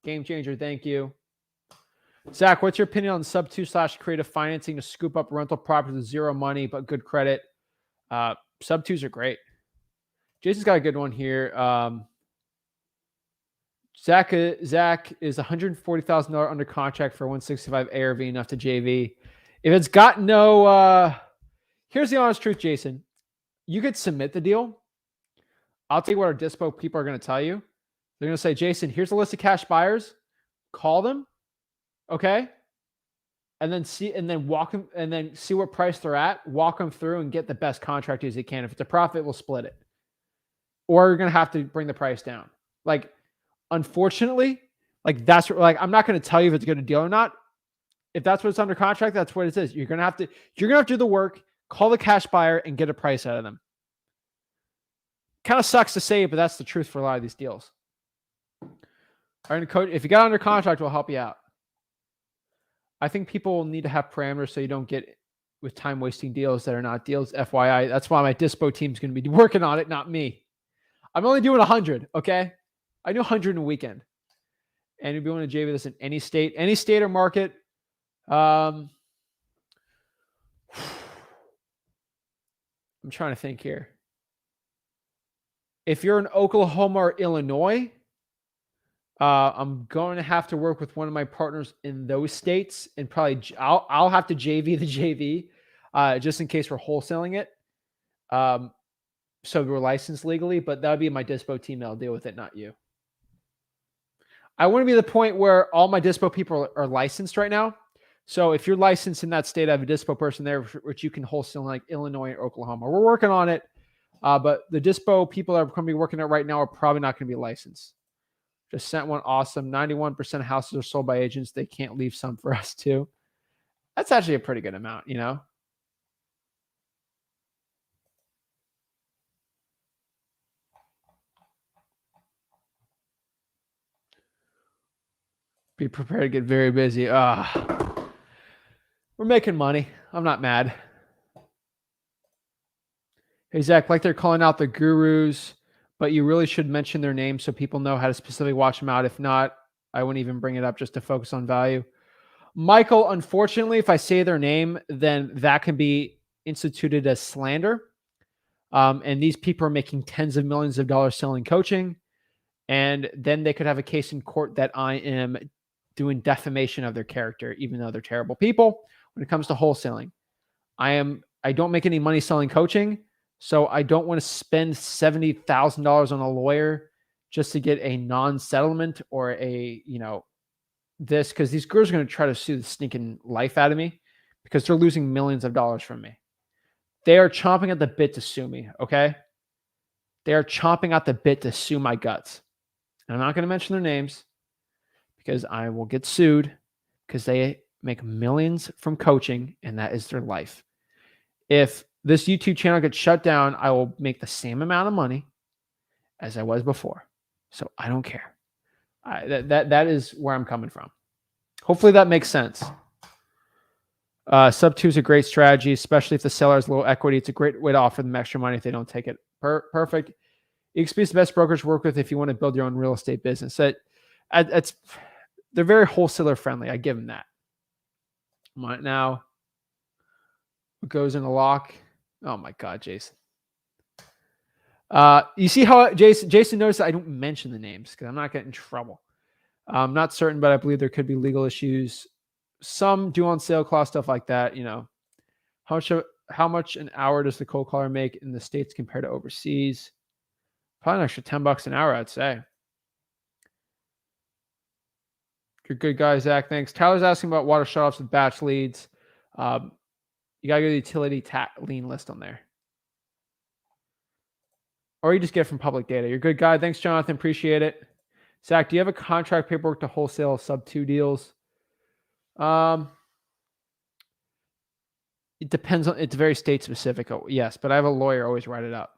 Game changer. Thank you. Zach, what's your opinion on sub 2/ creative financing to scoop up rental properties with zero money but good credit? Sub 2s are great. Jason's got a good one here. Zach is $140,000 under contract for 165 ARV enough to JV. If it's got no, here's the honest truth, Jason. You could submit the deal. I'll tell you what our dispo people are going to tell you. They're going to say, Jason, here's a list of cash buyers. Call them. Okay. And then walk them and then see what price they're at, walk them through and get the best contract as you can. If it's a profit, we'll split it. Or you're going to have to bring the price down. Like, unfortunately, like that's what, like, I'm not going to tell you if it's a good deal or not. If that's what's under contract, that's what it is. You're going to have to do the work, call the cash buyer and get a price out of them. Kind of sucks to say it, but that's the truth for a lot of these deals. All right, coach, if you got under contract, we'll help you out. I think people will need to have parameters so you don't get with time wasting deals that are not deals. FYI, that's why my dispo team is going to be working on it, not me. I'm only doing 100. Okay, I do 100 in a weekend, and you'll be able to JV this in any state or market. I'm trying to think here. If you're in Oklahoma or Illinois, I'm going to have to work with one of my partners in those states, and probably I'll have to JV the JV just in case we're wholesaling it. So we're licensed legally, but that would be my dispo team that'll deal with it, not you. I want to be the point where all my dispo people are licensed right now. So if you're licensed in that state, I have a dispo person there, which you can wholesale in like Illinois or Oklahoma. We're working on it. But the dispo people that are going to be working it right now are probably not going to be licensed. Just sent one. Awesome. 91% of houses are sold by agents. They can't leave some for us too. That's actually a pretty good amount, you know? Be prepared to get very busy. We're making money. I'm not mad. Hey, Zach, like they're calling out the gurus, but you really should mention their name so people know how to specifically watch them out. If not, I wouldn't even bring it up just to focus on value. Michael, unfortunately, if I say their name, then that can be instituted as slander. And these people are making tens of millions of dollars selling coaching. And then they could have a case in court that I am doing defamation of their character, even though they're terrible people. When it comes to wholesaling, I don't make any money selling coaching. So I don't want to spend $70,000 on a lawyer just to get a non-settlement or a, this, because these girls are going to try to sue the stinking life out of me because they're losing millions of dollars from me. They are chomping at the bit to sue me. Okay. They are chomping at the bit to sue my guts. And I'm not going to mention their names because I will get sued because they make millions from coaching and that is their life. If this YouTube channel gets shut down, I will make the same amount of money as I was before. So I don't care. That is where I'm coming from. Hopefully that makes sense. Sub 2 is a great strategy, especially if the seller has low equity. It's a great way to offer them extra money if they don't take it. Perfect. EXP is the best brokerage to work with if you want to build your own real estate business. They're very wholesaler friendly. I give them that. Now, what goes in a lock? Oh my God, Jason. You see how Jason noticed I don't mention the names because I'm not getting in trouble. I'm not certain, but I believe there could be legal issues. Some do on sale clause, stuff like that. How much an hour does the cold caller make in the States compared to overseas? Probably an extra $10 an hour, I'd say. You're good guy, Zach. Thanks. Tyler's asking about water shutoffs with batch leads. You got to go to the utility lien list on there. Or you just get it from public data. You're a good guy. Thanks, Jonathan. Appreciate it. Zach, do you have a contract paperwork to wholesale sub 2 deals? It depends on, it's very state specific. Oh, yes, but I have a lawyer always write it up.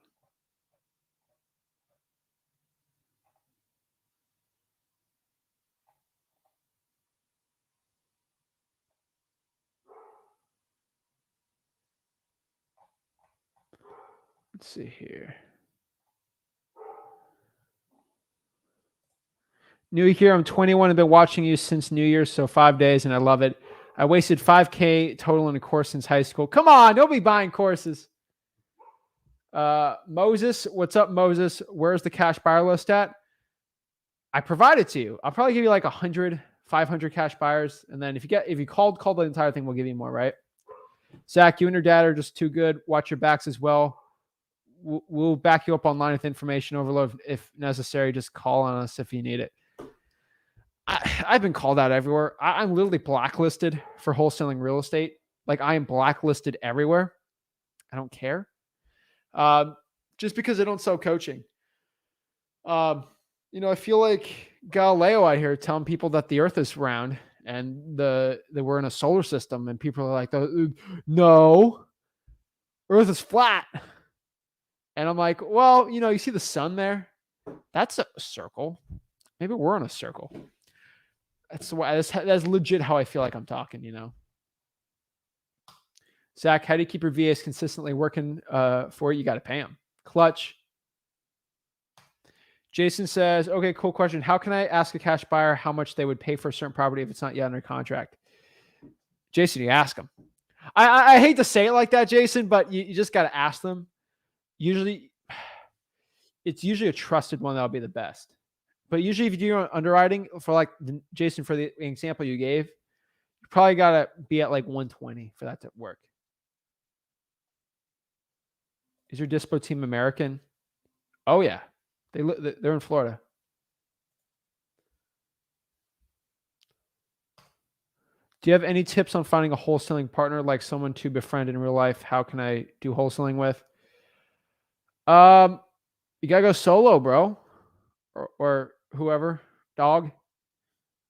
Let's see here. New here. I'm 21. I've been watching you since New Year's, so 5 days, and I love it. I wasted $5K total in a course since high school. Come on, don't be buying courses. Moses, what's up, Moses? Where's the cash buyer list at? I provide it to you. I'll probably give you like 100, 500 cash buyers, and then if you call the entire thing, we'll give you more, right? Zach, you and your dad are just too good. Watch your backs as well. We'll back you up online with information overload if necessary. Just call on us if you need it. I've been called out everywhere. I'm literally blacklisted for wholesaling real estate. Like I am blacklisted everywhere. I don't care. Just because I don't sell coaching. I feel like Galileo out here telling people that the earth is round and that we're in a solar system, and people are like, no, earth is flat. And I'm like, well, you see the sun there? That's a circle. Maybe we're in a circle. That's legit how I feel like I'm talking, Zach, how do you keep your VAs consistently working for you? You got to pay them. Clutch. Jason says, okay, cool question. How can I ask a cash buyer how much they would pay for a certain property if it's not yet under contract? Jason, you ask them. I hate to say it like that, Jason, but you just got to ask them. It's usually a trusted one that'll be the best. But usually if you do your underwriting for like Jason, for the example you gave, you probably got to be at like 120 for that to work. Is your dispo team American? Oh yeah. They're in Florida. Do you have any tips on finding a wholesaling partner, like someone to befriend in real life? How can I do wholesaling with? You gotta go solo, bro, or whoever, dog.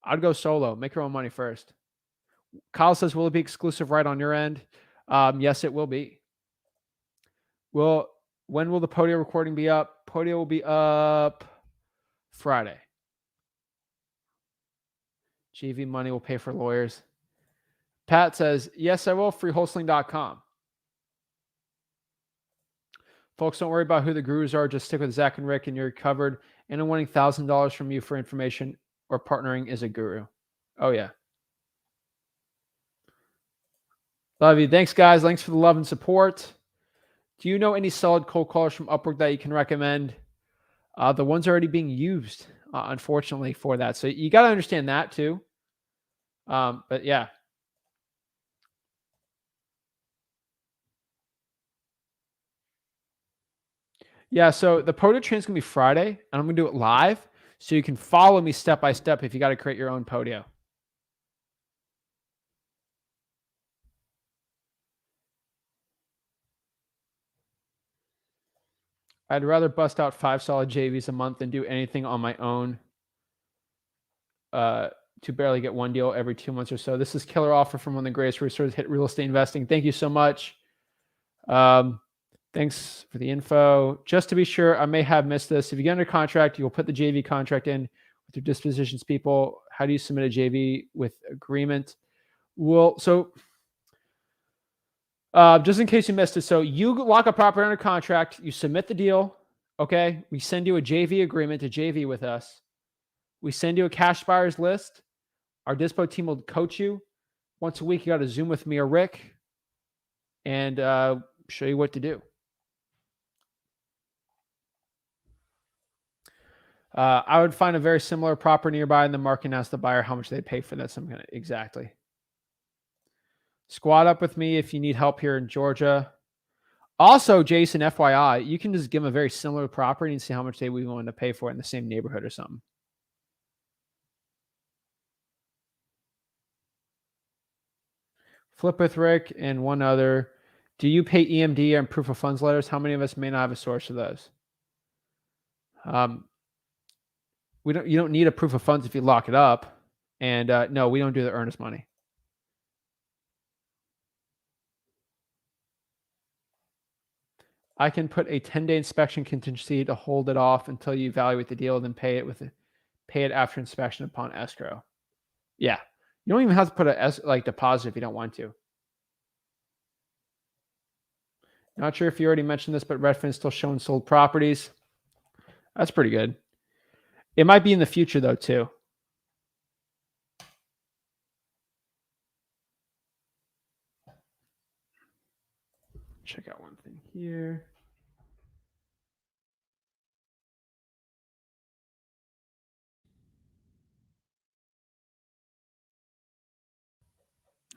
I'd go solo. Make your own money first. Kyle says, will it be exclusive right on your end? Yes, it will be. When will the Podio recording be up? Podio will be up Friday. JV money will pay for lawyers. Pat says, yes, I will. Freewholesaling.com. Folks, don't worry about who the gurus are. Just stick with Zach and Rick and you're covered. And I'm winning $1,000 from you for information or partnering is a guru. Oh, yeah. Love you. Thanks, guys. Thanks for the love and support. Do you know any solid cold callers from Upwork that you can recommend? The ones already being used, unfortunately, for that. So you got to understand that too. But yeah. Yeah, so the Podio train is going to be Friday, and I'm going to do it live, so you can follow me step by step if you got to create your own Podio. I'd rather bust out 5 solid JVs a month than do anything on my own to barely get one deal every 2 months or so. This is killer offer from one of the greatest resources hit real estate investing. Thank you so much. Thanks for the info. Just to be sure, I may have missed this. If you get under contract, you'll put the JV contract in with your dispositions people. How do you submit a JV with agreement? Well, so just in case you missed it, so you lock a property under contract, you submit the deal, okay? We send you a JV agreement to JV with us. We send you a cash buyers list. Our dispo team will coach you. Once a week, you got to Zoom with me or Rick and show you what to do. I would find a very similar property nearby in the market and ask the buyer how much they pay for that. So I'm going to exactly. Squad up with me if you need help here in Georgia. Also, Jason, FYI, you can just give them a very similar property and see how much they would be willing to pay for it in the same neighborhood or something. Flip with Rick and one other. Do you pay EMD and proof of funds letters? How many of us may not have a source of those? You don't need a proof of funds if you lock it up. And no, we don't do the earnest money. I can put a 10-day inspection contingency to hold it off until you evaluate the deal, then pay it after inspection upon escrow. Yeah, you don't even have to put a deposit if you don't want to. Not sure if you already mentioned this, but Redfin is still showing sold properties. That's pretty good. It might be in the future though too. Check out one thing here.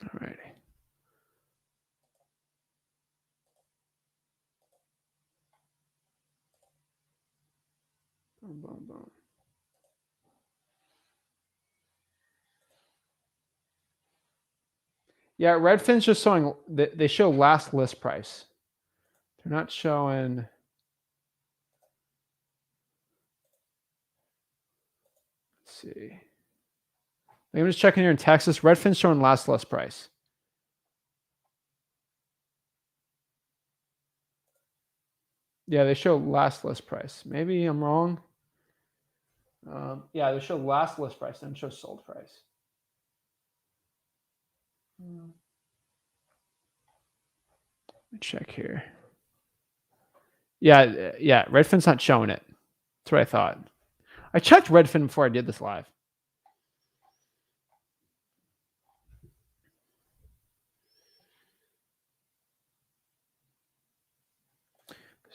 All righty. Boom, boom, boom. Yeah, Redfin's just showing, they show last list price. They're not showing. Let's see. I'm just checking here in Texas. Redfin's showing last list price. Yeah, they show last list price. Maybe I'm wrong. Yeah, they show last list price and show sold price. Let me check here. Yeah, Redfin's not showing it. That's what I thought. I checked Redfin before I did this live.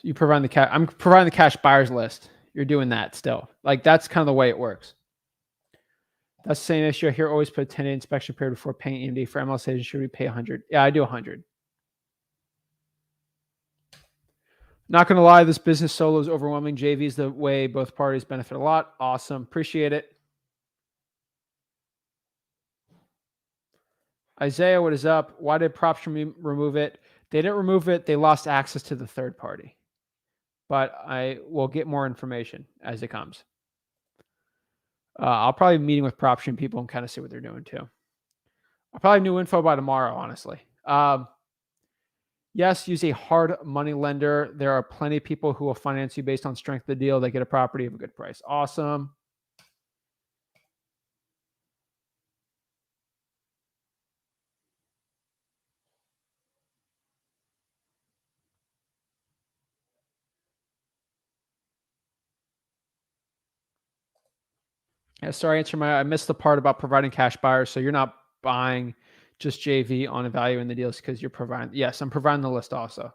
You provide the cash. I'm providing the cash buyers list. You're doing that still. Like that's kind of the way it works. That's the same issue. I hear always put a 10-day inspection period before paying EMD. For MLS agents, should we pay 100? Yeah, I do 100. Not going to lie, this business solo is overwhelming. JV is the way both parties benefit a lot. Awesome. Appreciate it. Isaiah, what is up? Why did Propstream remove it? They didn't remove it. They lost access to the third party. But I will get more information as it comes. I'll probably be meeting with Propstream people and kind of see what they're doing too. I'll probably have new info by tomorrow, honestly. Yes, use a hard money lender. There are plenty of people who will finance you based on strength of the deal. They get a property of a good price. Awesome. Yeah, sorry, I missed the part about providing cash buyers. So you're not buying just JV on evaluating the deals because you're providing. Yes, I'm providing the list also.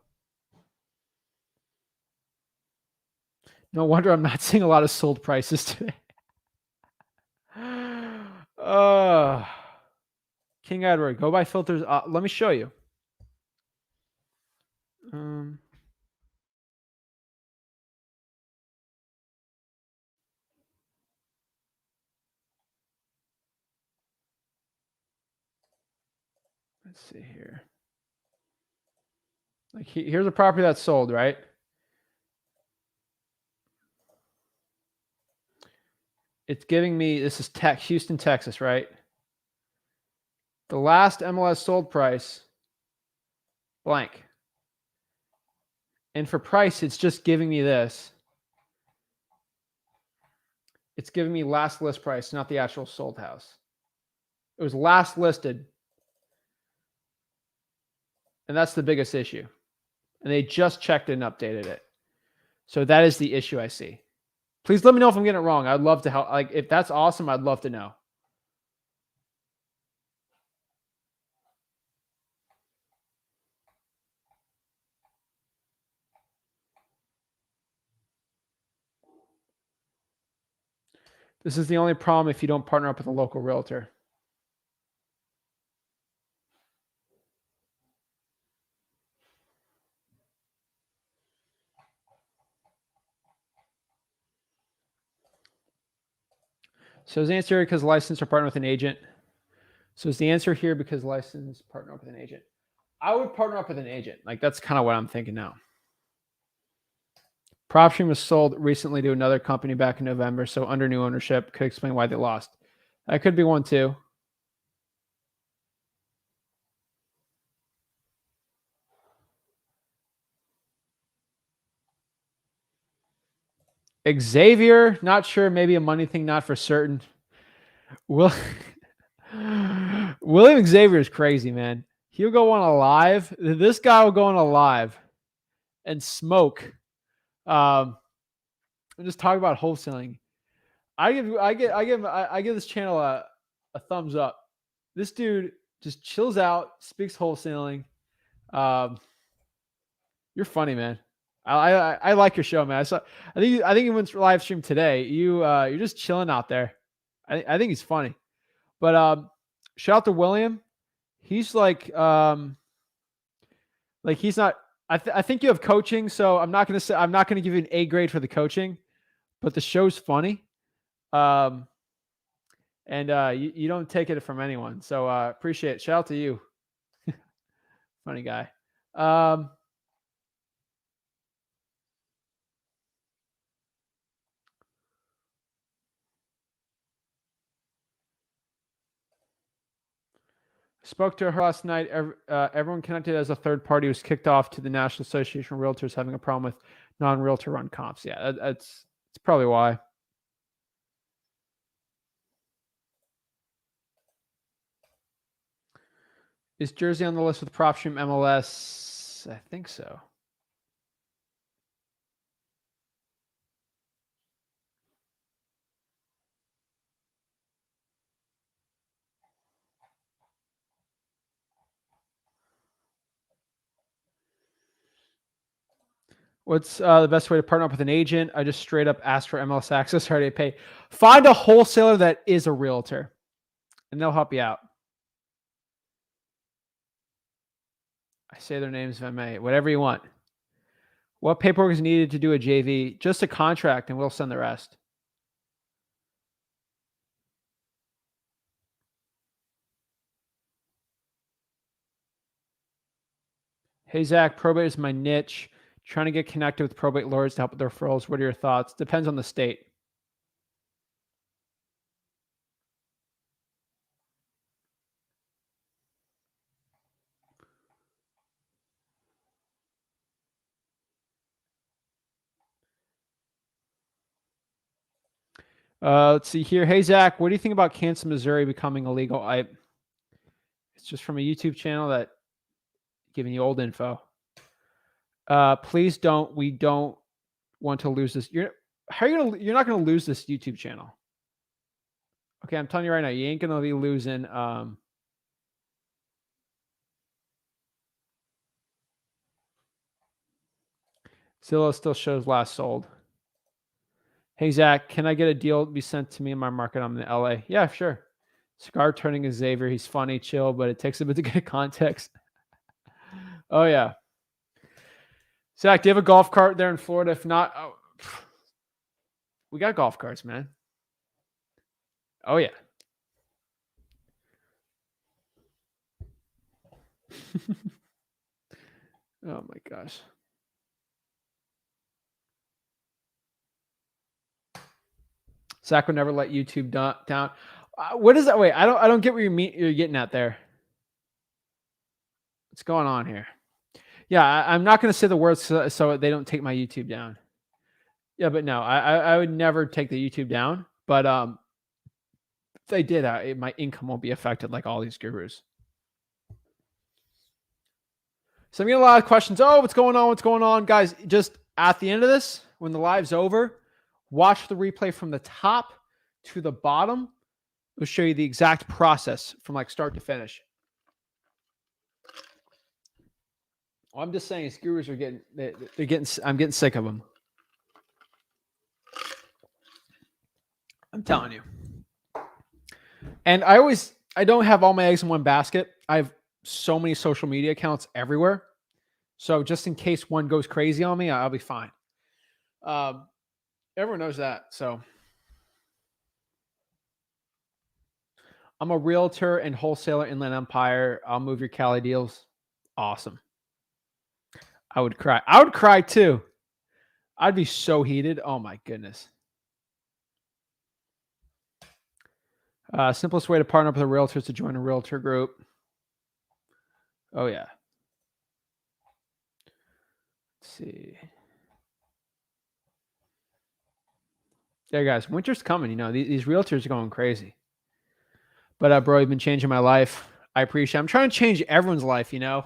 No wonder I'm not seeing a lot of sold prices today. King Edward, go by filters. Let me show you. Let's see here. Like here's a property that's sold, right? It's giving me, this is Houston, Texas, right? The last MLS sold price, blank. And for price, it's just giving me this. It's giving me last list price, not the actual sold house. It was last listed. And that's the biggest issue. And they just checked and updated it. So that is the issue I see. Please let me know if I'm getting it wrong. I'd love to help. Like, if that's awesome, I'd love to know. This is the only problem if you don't partner up with a local realtor. So is the answer because licensed or partner with an agent? So is the answer here because license partner up with an agent? I would partner up with an agent. Like that's kind of what I'm thinking now. Propstream was sold recently to another company back in November, so under new ownership. Could explain why they lost. That could be one too. Xavier, not sure. Maybe a money thing, not for certain. Will William Xavier is crazy, man. He'll go on a live. This guy will go on a live and smoke. And just talk about wholesaling. I give this channel a thumbs up. This dude just chills out, speaks wholesaling. You're funny, man. I like your show, man. I think you went live stream today. You're just chilling out there. I think he's funny. But shout out to William. He's like he's not. I think you have coaching, so I'm not gonna give you an A grade for the coaching, but the show's funny. And you don't take it from anyone. So appreciate it. Shout out to you. Funny guy. Spoke to her last night. Everyone connected as a third party was kicked off to the National Association of Realtors having a problem with non-realtor run comps. Yeah, that's probably why. Is Jersey on the list with Propstream MLS? I think so. What's the best way to partner up with an agent? I just straight up ask for MLS access. How do you pay? Find a wholesaler that is a realtor, and they'll help you out. I say their names if I may. Whatever you want. What paperwork is needed to do a JV? Just a contract, and we'll send the rest. Hey, Zach, probate is my niche. Trying to get connected with probate lawyers to help with their referrals. What are your thoughts? Depends on the state. Let's see here. Hey, Zach, what do you think about Kansas, Missouri becoming illegal? It's just from a YouTube channel that giving you old info. Please don't. We don't want to lose this. You're not gonna lose this YouTube channel. Okay, I'm telling you right now, you ain't gonna be losing. Zillow still shows last sold. Hey, Zach, can I get a deal to be sent to me in my market? I'm in LA. Yeah, sure. Cigar turning is Xavier. He's funny, chill, but it takes a bit to get context. Oh, yeah. Zach, do you have a golf cart there in Florida? If not, we got golf carts, man. Oh, yeah. Oh, my gosh. Zach would never let YouTube down. What is that? Wait, I don't get what you're getting at there. What's going on here? Yeah, I'm not going to say the words so they don't take my YouTube down. Yeah, but no, I would never take the YouTube down. But if they did, my income won't be affected like all these gurus. So I'm getting a lot of questions. Oh, what's going on? What's going on? Guys, just at the end of this, when the live's over, watch the replay from the top to the bottom. It'll show you the exact process from like start to finish. Well, I'm just saying, these gurus are I'm getting sick of them. I'm telling you. And I don't have all my eggs in one basket. I have so many social media accounts everywhere. So just in case one goes crazy on me, I'll be fine. Everyone knows that. So I'm a realtor and wholesaler in Inland Empire. I'll move your Cali deals. Awesome. I would cry. I would cry too. I'd be so heated. Oh my goodness. Simplest way to partner up with a realtor is to join a realtor group. Oh yeah. Let's see. Yeah, guys, winter's coming. You know, these realtors are going crazy. But bro, you've been changing my life. I appreciate it. I'm trying to change everyone's life, you know.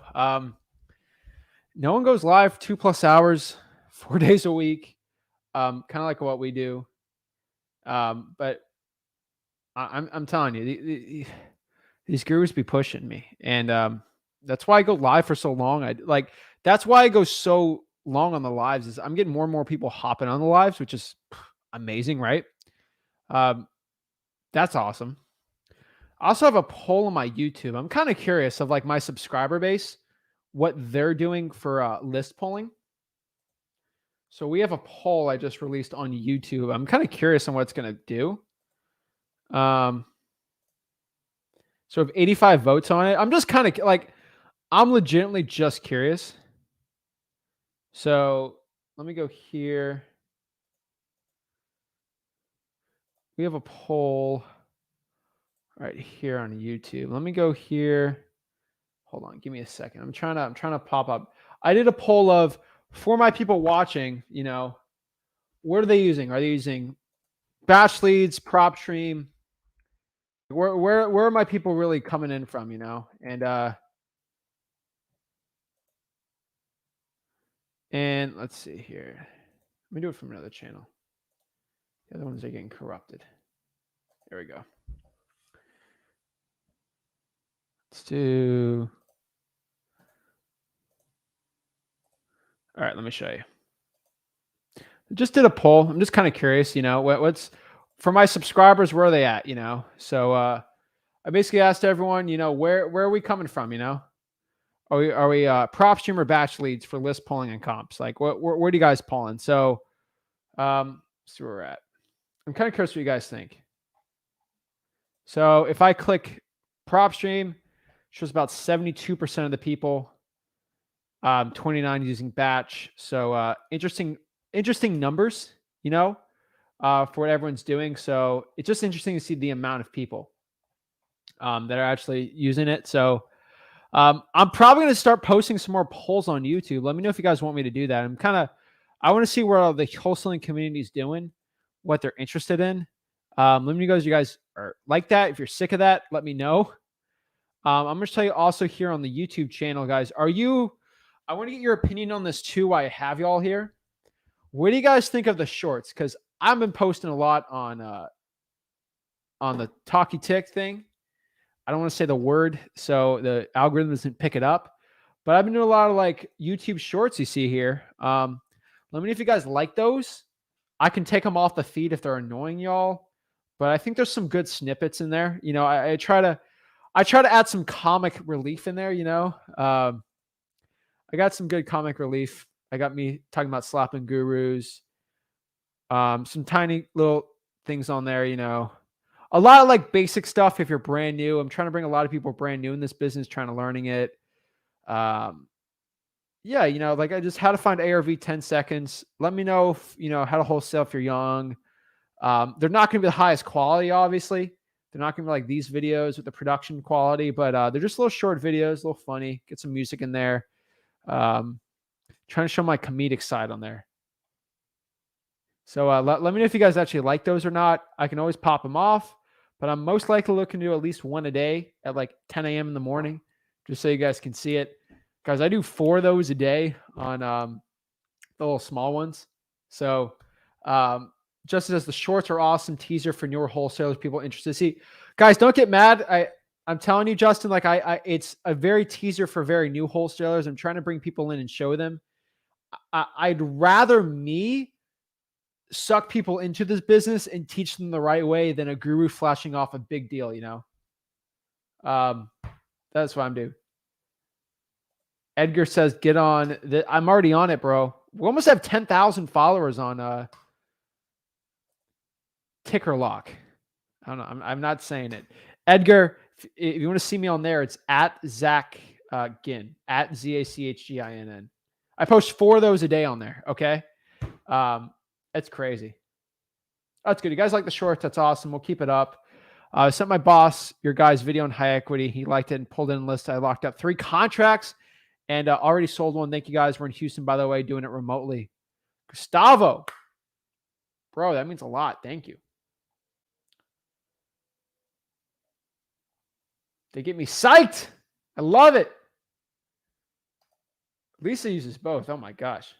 No one goes live 2+ hours, 4 days a week. Kind of like what we do. But I'm telling you, these gurus be pushing me. And that's why I go live for so long. That's why I go so long on the lives is I'm getting more and more people hopping on the lives, which is amazing, right? That's awesome. I also have a poll on my YouTube. I'm kind of curious of like my subscriber base, what they're doing for list polling. So we have a poll I just released on YouTube. I'm kind of curious on what it's going to do. So we have 85 votes on it. I'm just kind of like, I'm legitimately just curious. So let me go here. We have a poll right here on YouTube. Let me go here. Hold on, give me a second. I'm trying to pop up. I did a poll of, for my people watching, you know, what are they using? Are they using batch leads, Propstream? Where are my people really coming in from, you know? And let's see here. Let me do it from another channel. The other ones are getting corrupted. There we go. Let's do. All right, let me show you. I just did a poll. I'm just kind of curious, you know, what's for my subscribers, where are they at, you know? So I basically asked everyone, you know, where are we coming from, you know? Are we Propstream or batch leads for list polling and comps? Like where do you guys pull in? So let's see where we're at. I'm kind of curious what you guys think. So if I click Propstream, shows about 72% of the people, 29 using batch. So interesting numbers, you know, for what everyone's doing. So it's just interesting to see the amount of people that are actually using it. So I'm probably going to start posting some more polls on YouTube. Let me know if you guys want me to do that. I want to see where all the wholesaling community is doing, what they're interested in. Let me know if you guys are like that. If you're sick of that, let me know. I'm going to tell you also here on the YouTube channel, guys, I want to get your opinion on this too, while I have y'all here. What do you guys think of the shorts? Because I've been posting a lot on the talkie tick thing. I don't want to say the word, so the algorithm doesn't pick it up. But I've been doing a lot of like YouTube shorts you see here. Let me know if you guys like those. I can take them off the feed if they're annoying y'all. But I think there's some good snippets in there. You know, I try to add some comic relief in there, you know. I got some good comic relief. I got me talking about slapping gurus. Some tiny little things on there, you know. A lot of like basic stuff if you're brand new. I'm trying to bring a lot of people brand new in this business, trying to learning it. Yeah, you know, like I just how to find ARV 10 seconds. Let me know if, you know, how to wholesale if you're young. They're not going to be the highest quality, obviously. They're not going to be like these videos with the production quality, but they're just little short videos, a little funny. Get some music in there. Trying to show my comedic side on there. So let me know if you guys actually like those or not. I can always pop them off, but I'm most likely looking to do at least one a day at like 10 a.m. in the morning, just so you guys can see it. Guys, I do 4 of those a day on the little small ones. So just as the shorts are awesome, teaser for newer wholesalers, people interested to see. Guys, don't get mad. I'm telling you, Justin, like it's a very teaser for very new wholesalers. I'm trying to bring people in and show them. I'd rather me suck people into this business and teach them the right way than a guru flashing off a big deal, you know? That's what I'm doing. Edgar says, get on. I'm already on it, bro. We almost have 10,000 followers on Ticker Lock. I don't know. I'm not saying it. Edgar, if you want to see me on there, it's at Zach Ginn, at ZACHGINN. I post 4 of those a day on there. Okay. It's crazy. That's good. You guys like the shorts? That's awesome. We'll keep it up. I sent my boss your guys' video on high equity. He liked it and pulled in a list. I locked up 3 contracts and already sold one. Thank you guys. We're in Houston, by the way, doing it remotely. Gustavo, bro, that means a lot. Thank you. They get me psyched. I love it. Lisa uses both. Oh my gosh.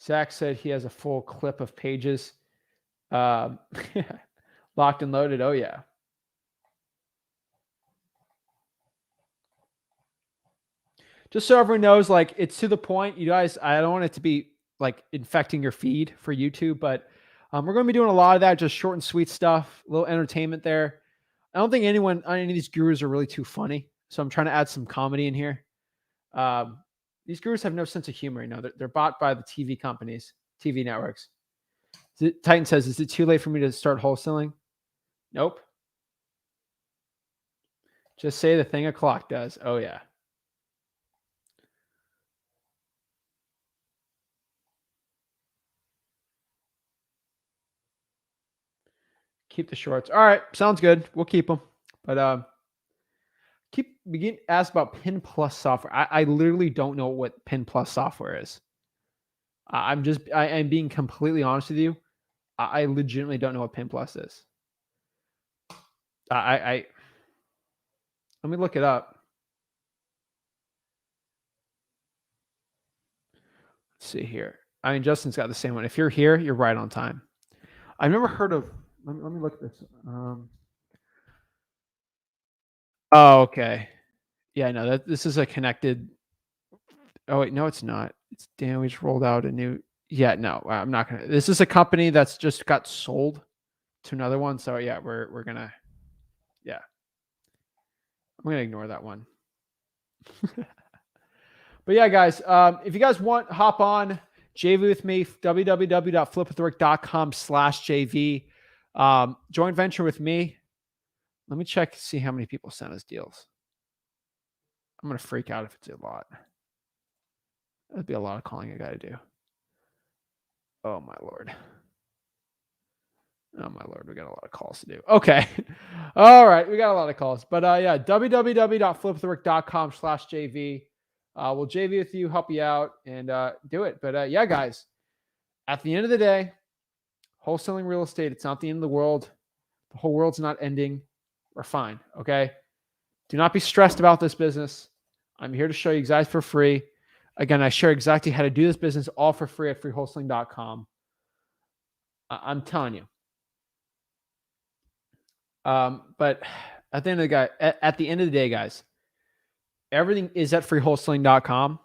Zach said he has a full clip of pages. Locked and loaded. Oh, yeah. Just so everyone knows, like, it's to the point. You guys, I don't want it to be like infecting your feed for YouTube, but we're going to be doing a lot of that, just short and sweet stuff, a little entertainment there. I don't think any of these gurus are really too funny, so I'm trying to add some comedy in here. These gurus have no sense of humor. You know, they're bought by the TV companies, TV networks. Titan says, is it too late for me to start wholesaling? Nope. Just say the thing a clock does. Oh, yeah. Keep the shorts. All right. Sounds good. We'll keep them. But begin asked about Pin Plus software. I literally don't know what Pin Plus software is. I'm being completely honest with you. I legitimately don't know what Pin Plus is. Let me look it up. Let's see here. I mean, Justin's got the same one. If you're here, you're right on time. I've never heard of. Let me look at this. Oh, okay. Yeah, no, this is a connected. Oh wait, no, it's not. It's damn. We just rolled out a new. Yeah, no, I'm not gonna. This is a company that's just got sold to another one. So yeah, we're gonna. Yeah, I'm gonna ignore that one. But yeah, guys, if you guys want, hop on JV with me. www.flipwithrick.com/JV. Joint venture with me. Let me check, see how many people sent us deals. I'm going to freak out if it's a lot. That'd be a lot of calling I got to do. Oh, my Lord. Oh, my Lord. We got a lot of calls to do. Okay. All right. We got a lot of calls. But yeah, www.flipwithrick.com/JV. We'll JV with you, help you out, and do it. But yeah, guys, at the end of the day, wholesaling real estate, it's not the end of the world. The whole world's not ending. We're fine. Okay. Do not be stressed about this business. I'm here to show you guys for free. Again, I share exactly how to do this business all for free at freewholesaling.com. I'm telling you. But at the end of the day, guys, everything is at freewholesaling.com.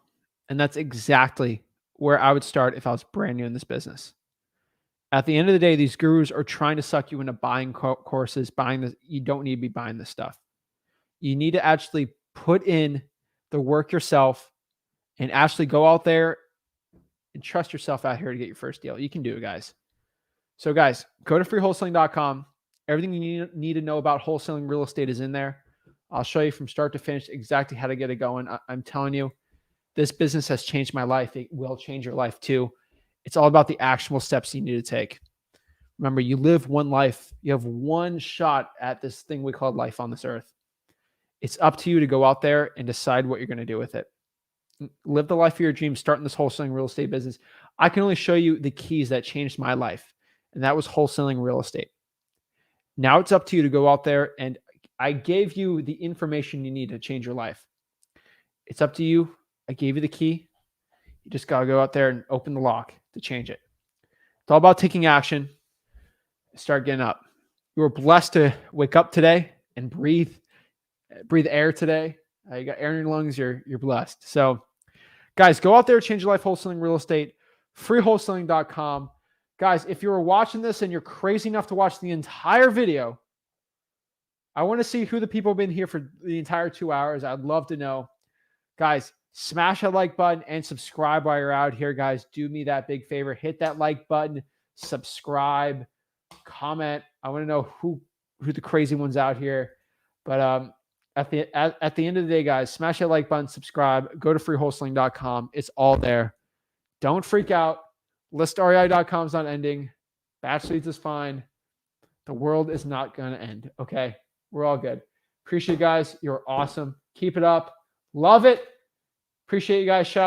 And that's exactly where I would start if I was brand new in this business. At the end of the day, these gurus are trying to suck you into buying courses, buying this. You don't need to be buying this stuff. You need to actually put in the work yourself and actually go out there and trust yourself out here to get your first deal. You can do it, guys. So guys, go to freewholesaling.com. Everything you need to know about wholesaling real estate is in there. I'll show you from start to finish exactly how to get it going. I'm telling you, this business has changed my life. It will change your life too. It's all about the actionable steps you need to take. Remember, you live one life. You have one shot at this thing we call life on this earth. It's up to you to go out there and decide what you're going to do with it. Live the life of your dreams, starting this wholesaling real estate business. I can only show you the keys that changed my life, and that was wholesaling real estate. Now it's up to you to go out there, and I gave you the information you need to change your life. It's up to you. I gave you the key. You just got to go out there and open the lock to change it. It's all about taking action. Start getting up. You were blessed to wake up today and breathe air today. You got air in your lungs. You're blessed. So, guys, go out there, change your life, wholesaling real estate, freewholesaling.com. Guys, if you were watching this and you're crazy enough to watch the entire video, I want to see who the people have been here for the entire 2 hours. I'd love to know. Guys, Smash that like button and subscribe while you're out here, guys. Do me that big favor. Hit that like button, subscribe, comment. I want to know who the crazy ones out here. But at the end of the day, guys, smash that like button, subscribe, go to freewholesaling.com. It's all there. Don't freak out. ListREI.com is not ending. Batch leads is fine. The world is not going to end. Okay. We're all good. Appreciate you guys. You're awesome. Keep it up. Love it. Appreciate you guys. Shout